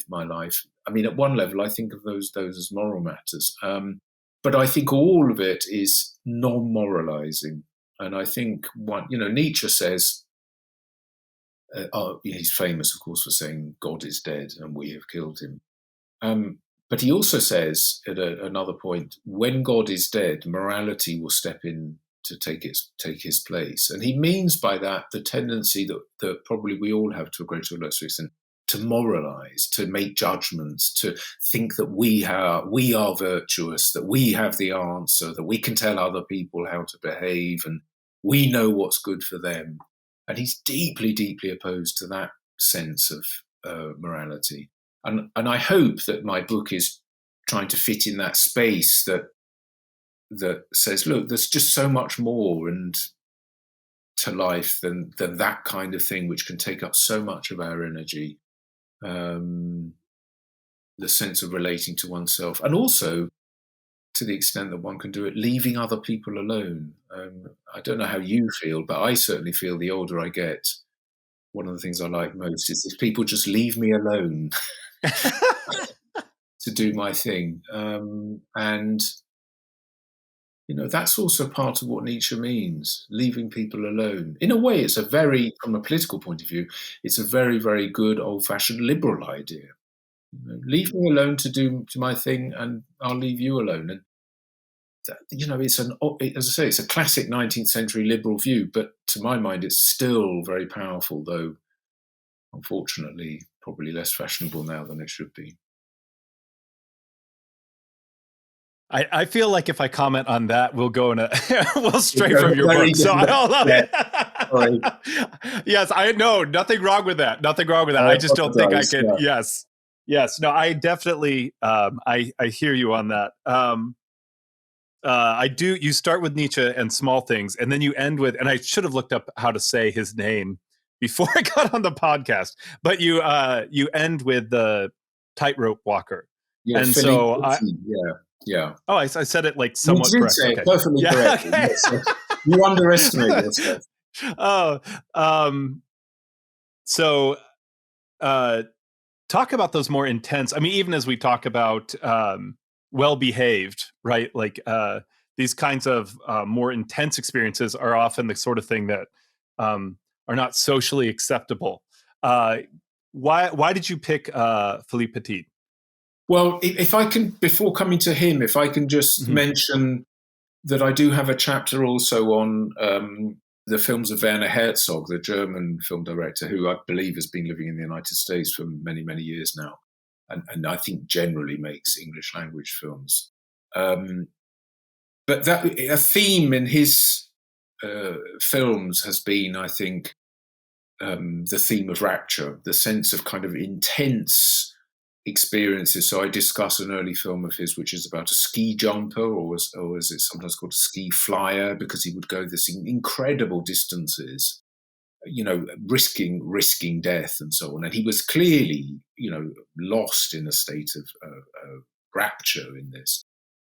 my life. I mean, at one level, I think of those as moral matters. But I think all of it is non-moralizing. And I think Nietzsche says, he's famous, of course, for saying God is dead and we have killed him. But he also says at another point, when God is dead, morality will step in to take his place. And he means by that the tendency that probably we all have to a greater or lesser extent to moralize, to make judgments, to think that we are virtuous, that we have the answer, that we can tell other people how to behave and we know what's good for them. And he's deeply, deeply opposed to that sense of morality. And I hope that my book is trying to fit in that space that says, look, there's just so much more to life than that kind of thing, which can take up so much of our energy. The sense of relating to oneself, and also, to the extent that one can do it, leaving other people alone. I don't know how you feel, but I certainly feel the older I get, one of the things I like most is if people just leave me alone to do my thing. And, that's also part of what Nietzsche means, leaving people alone. In a way, it's from a political point of view, it's a very, very good old-fashioned liberal idea. Leave me alone to do my thing and I'll leave you alone. And it's as I say, it's a classic 19th century liberal view, but to my mind, it's still very powerful, though unfortunately probably less fashionable now than it should be. I feel like if I comment on that, we'll go we'll stray from your book. So I don't love it. Yes, I know nothing wrong with that. Nothing wrong with that. I just don't think I can. Yeah. Yes. No, I definitely. I hear you on that. I do. You start with Nietzsche and small things, and then you end with. And I should have looked up how to say his name before I got on the podcast. But you end with the tightrope walker. Yeah, and so yeah. Oh, I said it like somewhat correct. Say it perfectly correct. Okay. Yes. You underestimate yourself. So, talk about those more intense. I mean, even as we talk about well-behaved, right? Like these kinds of more intense experiences are often the sort of thing that are not socially acceptable. Why did you pick Philippe Petit? Well, if I can, before coming to him, if I can just mention that I do have a chapter also on the films of Werner Herzog, the German film director, who I believe has been living in the United States for many, many years now, and I think generally makes English language films. But a theme in his films has been, I think, the theme of rapture, the sense of kind of intense experiences. So I discuss an early film of his, which is about a ski jumper, or as it's sometimes called, a ski flyer, because he would go this incredible distances, risking death and so on. And he was clearly, lost in a state of rapture in this.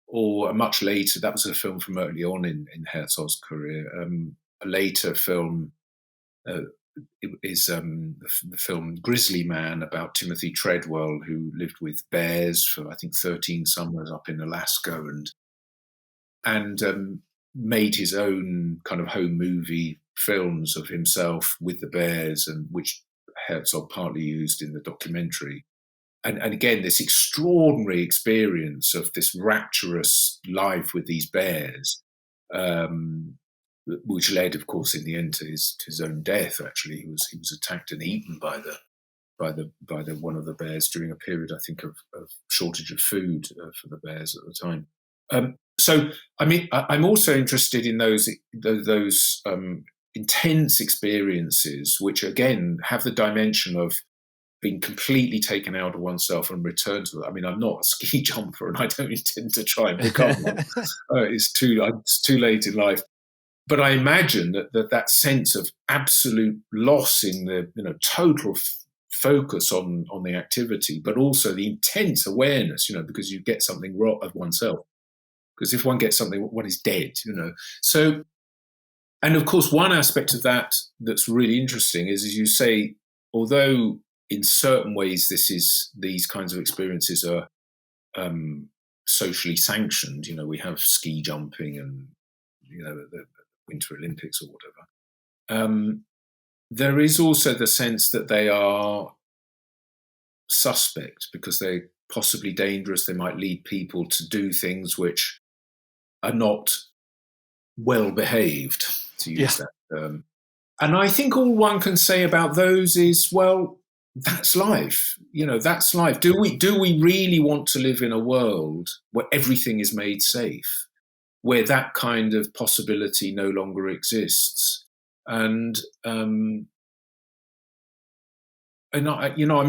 Or much later, that was a film from early on in Herzog's career. A later film is the film Grizzly Man, about Timothy Treadwell, who lived with bears for, I think, 13 summers up in Alaska, and made his own kind of home movie films of himself with the bears, and which Herzog partly used in the documentary. And again, this extraordinary experience of this rapturous life with these bears, which led, of course, in the end to his own death. Actually, he was attacked and eaten by the one of the bears during a period, I think, of shortage of food for the bears at the time. So, I mean, I'm also interested in those intense experiences, which again have the dimension of being completely taken out of oneself and returned to that. I mean, I'm not a ski jumper, and I don't intend to try and become one. It's too late in life. But I imagine that sense of absolute loss in the total focus on the activity, but also the intense awareness, because you get something wrong of oneself. Because if one gets something, one is dead, So, and of course, one aspect of that that's really interesting is, as you say, although in certain ways these kinds of experiences are socially sanctioned, we have ski jumping and the Winter Olympics or whatever. There is also the sense that they are suspect because they're possibly dangerous. They might lead people to do things which are not well behaved, to use that term. And I think all one can say about those is, well, that's life. That's life. Do we really want to live in a world where everything is made safe, where that kind of possibility no longer exists? And I'm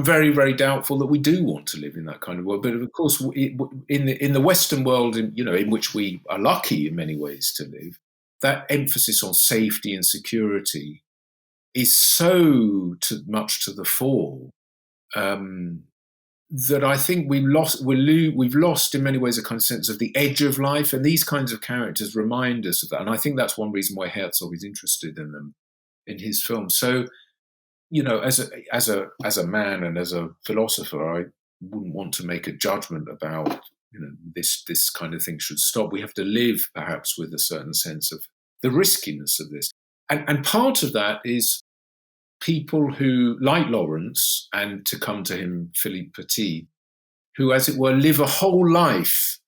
very, very doubtful that we do want to live in that kind of world. But of course, in the Western world, in which we are lucky in many ways to live, that emphasis on safety and security is so much to the fore that I think we've lost in many ways a kind of sense of the edge of life, and these kinds of characters remind us of that. And I think that's one reason why Herzog is interested in them in his films. So, as a man and as a philosopher, I wouldn't want to make a judgment about this kind of thing should stop. We have to live perhaps with a certain sense of the riskiness of this, and part of that is people who, like Lawrence, and to come to him, Philippe Petit, who, as it were, live a whole life,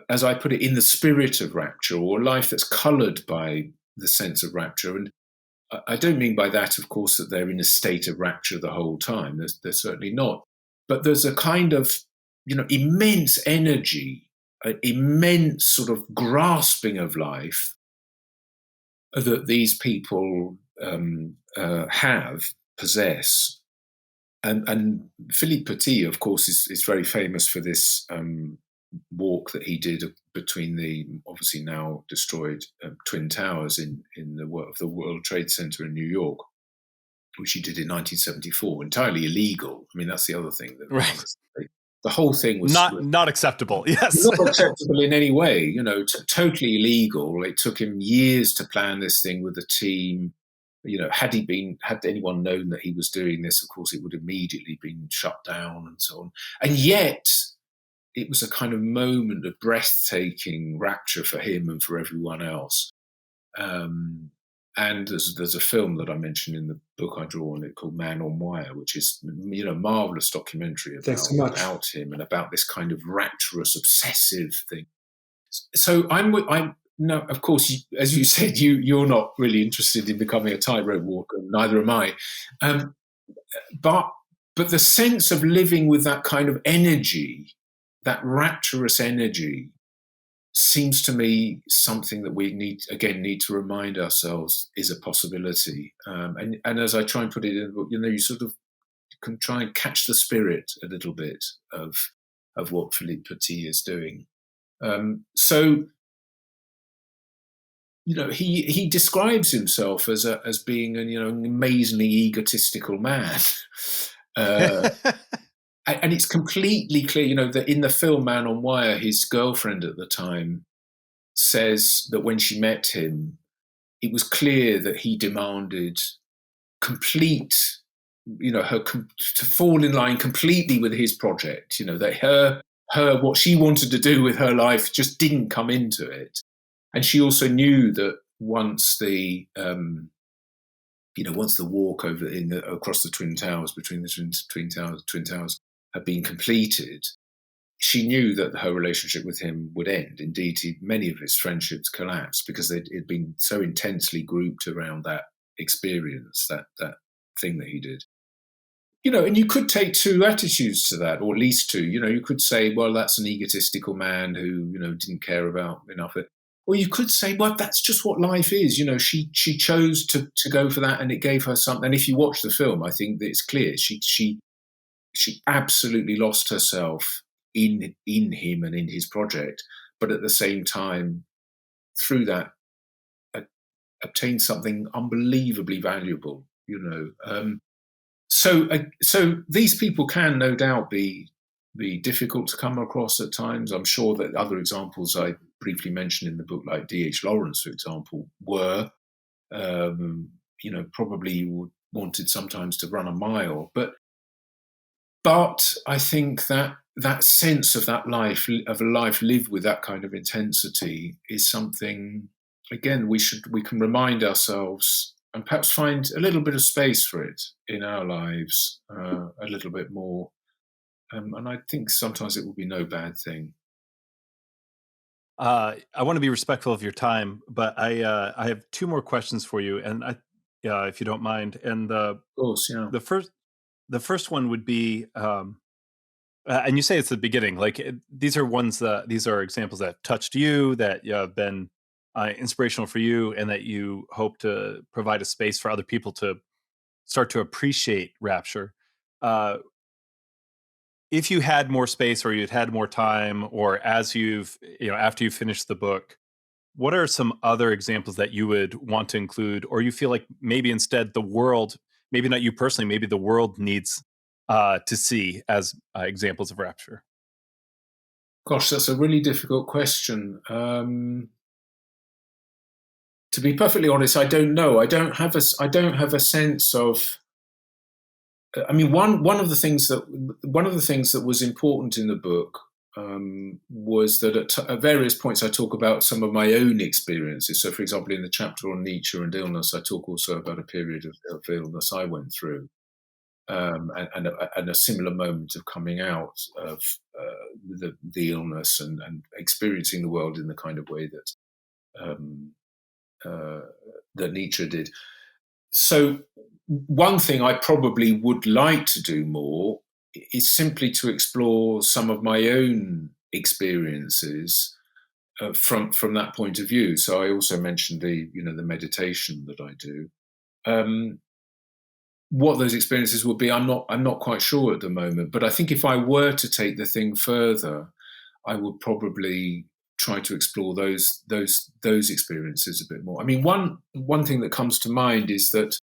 as I put it, in the spirit of rapture, or a life that's coloured by the sense of rapture. And I don't mean by that, of course, that they're in a state of rapture the whole time. They're certainly not. But there's a kind of, immense energy, an immense sort of grasping of life that these people possess. And Philippe Petit, of course, is very famous for this walk that he did between the obviously now destroyed Twin Towers in the World Trade Center in New York, which he did in 1974, entirely illegal. I mean, that's the other thing. Right. The whole thing was not acceptable. Yes, not acceptable in any way. Totally illegal. It took him years to plan this thing with the team. Had anyone known that he was doing this, of course, it would immediately been shut down and so on. And yet, it was a kind of moment of breathtaking rapture for him and for everyone else. And there's a film that I mentioned in the book I draw on it called Man on Wire, which is a marvelous documentary about him and about this kind of rapturous, obsessive thing. So I'm no, of course, as you said, you're not really interested in becoming a tightrope walker. Neither am I. But the sense of living with that kind of energy, that rapturous energy, seems to me something that we need to remind ourselves is a possibility. And as I try and put it in the book, you sort of can try and catch the spirit a little bit of what Philippe Petit is doing. So, he describes himself as being an amazingly egotistical man, and it's completely clear, that in the film Man on Wire, his girlfriend at the time says that when she met him, it was clear that he demanded complete, her to fall in line completely with his project. That her what she wanted to do with her life just didn't come into it. And she also knew that once the walk across the Twin Towers, between the Twin Towers had been completed, she knew that her relationship with him would end. Indeed, many of his friendships collapsed because they'd been so intensely grouped around that experience, that thing that he did. And you could take two attitudes to that, or at least two. You could say, well, that's an egotistical man who, didn't care about enough. Or you could say, well, that's just what life is. She chose to go for that, and it gave her something. And if you watch the film, I think that it's clear she absolutely lost herself in him and in his project, but at the same time, through that, obtained something unbelievably valuable. So these people can no doubt be difficult to come across at times. I'm sure that other examples I briefly mentioned in the book, like D.H. Lawrence, for example, were, probably wanted sometimes to run a mile. But I think that sense of a life lived with that kind of intensity is something, again, we can remind ourselves and perhaps find a little bit of space for it in our lives, a little bit more. And I think sometimes it will be no bad thing. I want to be respectful of your time, but I have two more questions for you, and if you don't mind. And Of course, yeah. The first one would be, and you say it's the beginning. Like these are examples that touched you, that have been inspirational for you, and that you hope to provide a space for other people to start to appreciate Rapture. If you had more space, or you'd had more time, or as after you finished the book, what are some other examples that you would want to include, or you feel like maybe instead the world, maybe not you personally, maybe the world needs to see as examples of Rapture? Gosh, that's a really difficult question. To be perfectly honest, I don't know. I don't have a sense of. I mean, one of the things that was important in the book was that at various points I talk about some of my own experiences. So, for example, in the chapter on Nietzsche and illness, I talk also about a period of illness I went through, and a similar moment of coming out of the illness and experiencing the world in the kind of way that Nietzsche did. So one thing I probably would like to do more is simply to explore some of my own experiences from that point of view. So I also mentioned the meditation that I do. What those experiences would be, I'm not quite sure at the moment. But I think if I were to take the thing further, I would probably try to explore those experiences a bit more. I mean, one thing that comes to mind is that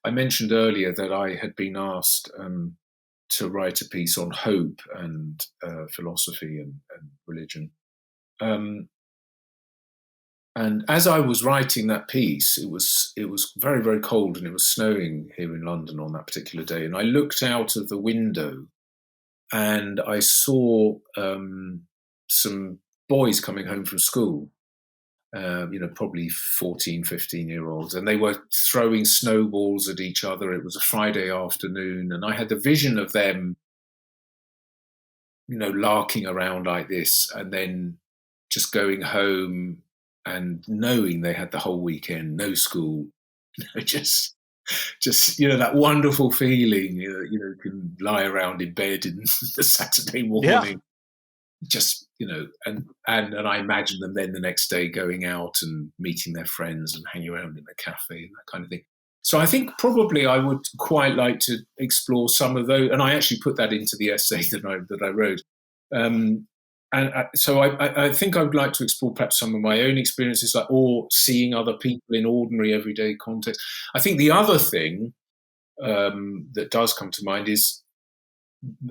I mentioned earlier that I had been asked to write a piece on hope and philosophy and religion. And as I was writing that piece, it was very, very cold, and it was snowing here in London on that particular day. And I looked out of the window and I saw some boys coming home from school, probably 14, 15-year-olds, and they were throwing snowballs at each other. It was a Friday afternoon, and I had the vision of them, larking around like this, and then just going home and knowing they had the whole weekend, no school, just that wonderful feeling, you can lie around in bed in the Saturday morning. Yeah. Just and I imagine them then the next day going out and meeting their friends and hanging around in a cafe and that kind of thing. So I think probably I would quite like to explore some of those, and I actually put that into the essay that I wrote. So I think I would like to explore perhaps some of my own experiences, or seeing other people in ordinary everyday context. I think the other thing that does come to mind is,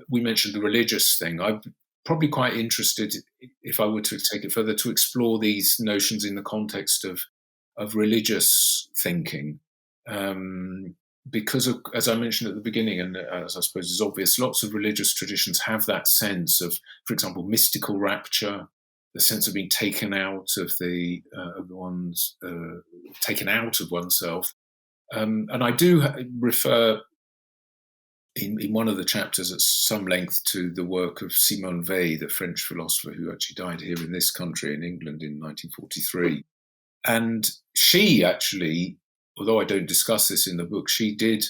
we mentioned the religious thing. I'm probably quite interested, if I were to take it further, to explore these notions in the context of religious thinking. Because as I mentioned at the beginning, and as I suppose is obvious, lots of religious traditions have that sense of, for example, mystical rapture, the sense of being taken out of taken out of oneself. And I do refer in one of the chapters at some length to the work of Simone Weil, the French philosopher who actually died here in this country, in England, in 1943. And she actually, although I don't discuss this in the book, she did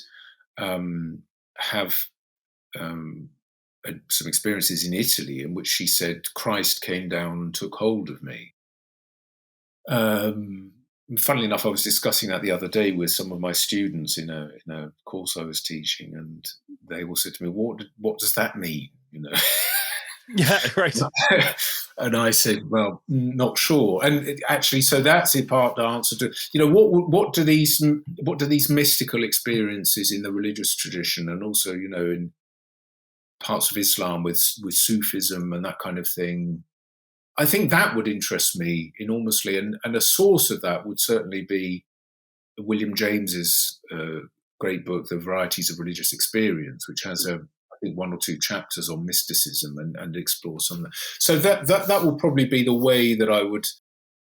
have some experiences in Italy in which she said Christ came down and took hold of me. Funnily enough, I was discussing that the other day with some of my students in a course I was teaching, and they all said to me, "What does that mean?" Yeah, right. And I said, "Well, not sure." And actually, so that's in part the answer to, what do these mystical experiences in the religious tradition, and also, in parts of Islam with Sufism and that kind of thing. I think that would interest me enormously, and a source of that would certainly be William James's great book, The Varieties of Religious Experience, which has I think 1 or 2 chapters on mysticism and explore some of that. So that will probably be the way that I would,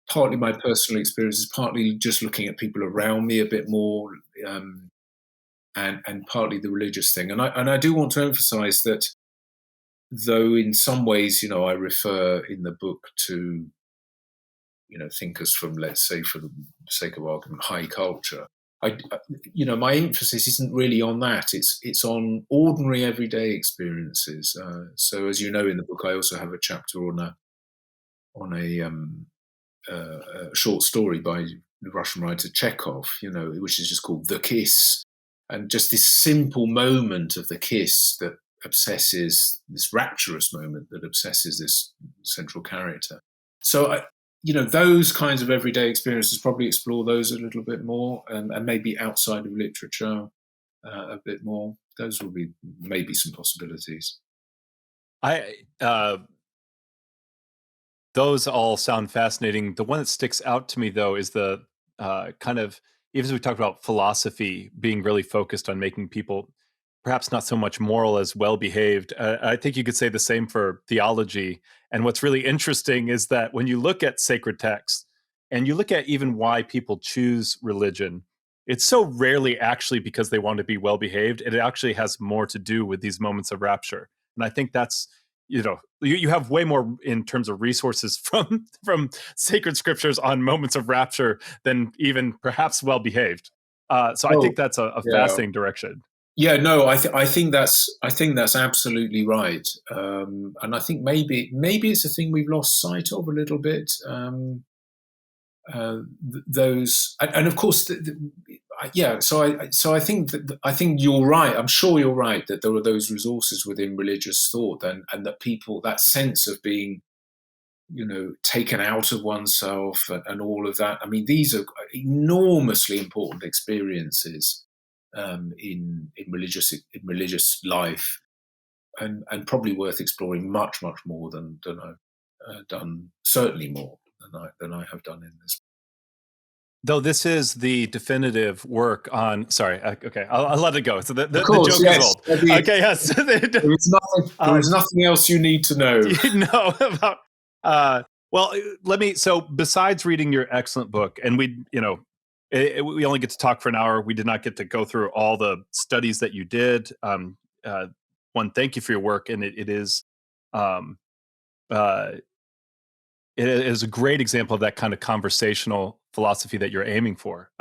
partly my personal experiences, partly just looking at people around me a bit more, and partly the religious thing. And I do want to emphasize that, though in some ways, I refer in the book to, thinkers from, let's say, for the sake of argument, high culture. My emphasis isn't really on that. It's on ordinary everyday experiences. So, as you know, in the book, I also have a chapter on a short story by the Russian writer Chekhov, which is just called The Kiss, and just this simple moment of the kiss that obsesses, this rapturous moment that obsesses this central character. So those kinds of everyday experiences, probably explore those a little bit more, and maybe outside of literature a bit more. Those will be maybe some possibilities. Those all sound fascinating. The one that sticks out to me, though, is the kind of, even as we talked about philosophy being really focused on making people perhaps not so much moral as well-behaved. I think you could say the same for theology. And what's really interesting is that when you look at sacred texts and you look at even why people choose religion, it's so rarely actually because they want to be well-behaved. It actually has more to do with these moments of rapture. And I think that's, you have way more in terms of resources from sacred scriptures on moments of rapture than even perhaps well-behaved. So I think that's a fascinating direction. Yeah, no, I think that's absolutely right, and I think maybe it's a thing we've lost sight of a little bit. Those, and of course, yeah. So I think you're right. I'm sure you're right that there are those resources within religious thought, and that people, that sense of being, taken out of oneself and all of that. I mean, these are enormously important experiences in religious life, and probably worth exploring much more than I've done. Certainly more than I have done in this. Though this is the definitive work on. Sorry, okay, I'll let it go. So the course, joke is old. Okay, yes. There is nothing else you need to know. No, about. Well, let me. So, besides reading your excellent book, and we only get to talk for an hour. We did not get to go through all the studies that you did. One, thank you for your work, and it is a great example of that kind of conversational philosophy that you're aiming for.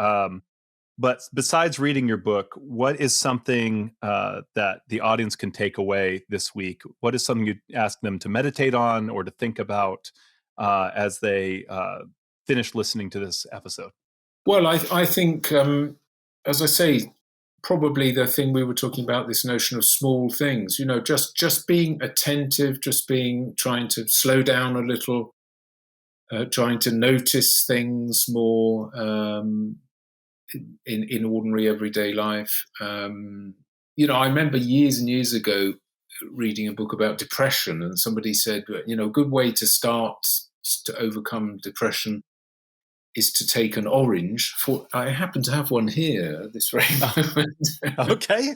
But besides reading your book, what is something that the audience can take away this week? What is something you'd ask them to meditate on or to think about as they finish listening to this episode? Well, I think as I say, probably the thing we were talking about, this notion of small things, just being attentive, trying to slow down a little, trying to notice things more in ordinary everyday life. I remember years and years ago reading a book about depression, and somebody said, a good way to start to overcome depression is to take an orange. I happen to have one here at this very moment. Okay.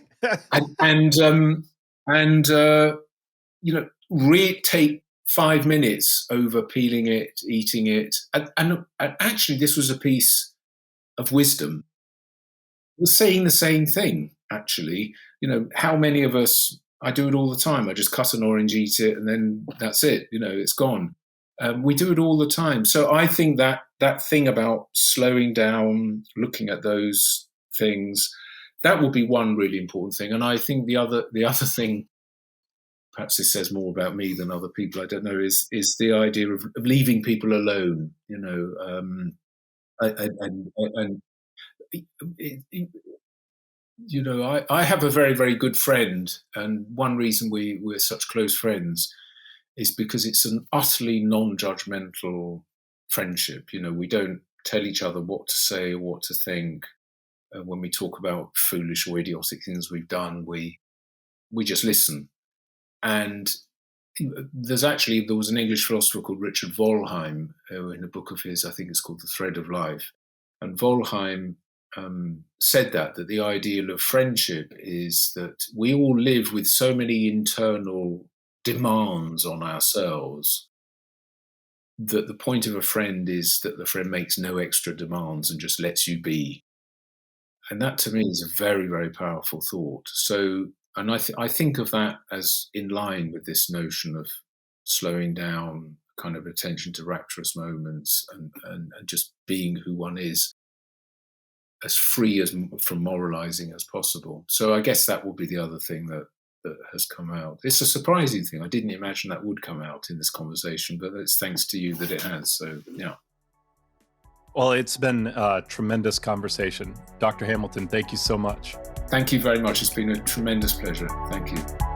Take 5 minutes over peeling it, eating it, and actually, this was a piece of wisdom. We're saying the same thing. Actually, how many of us? I do it all the time. I just cut an orange, eat it, and then that's it. It's gone. We do it all the time. So I think that thing about slowing down, looking at those things, that will be one really important thing. And I think the other thing, perhaps this says more about me than other people, I don't know, is the idea of leaving people alone. I have a very, very good friend, and one reason we're such close friends is because it's an utterly non-judgmental friendship. We don't tell each other what to say or what to think. When we talk about foolish or idiotic things we've done, we just listen. And there was an English philosopher called Richard Wollheim, in a book of his, I think it's called The Thread of Life. And Wollheim said that the ideal of friendship is that we all live with so many internal demands on ourselves that the point of a friend is that the friend makes no extra demands and just lets you be. And that to me is a very, very powerful thought. So, and I think of that as in line with this notion of slowing down, kind of attention to rapturous moments, and just being who one is, as free from moralizing as possible. So I guess that will be the other thing that has come out. It's a surprising thing. I didn't imagine that would come out in this conversation, but it's thanks to you that it has. So, yeah. Well, it's been a tremendous conversation. Dr. Hamilton, thank you so much. Thank you very much. It's been a tremendous pleasure. Thank you.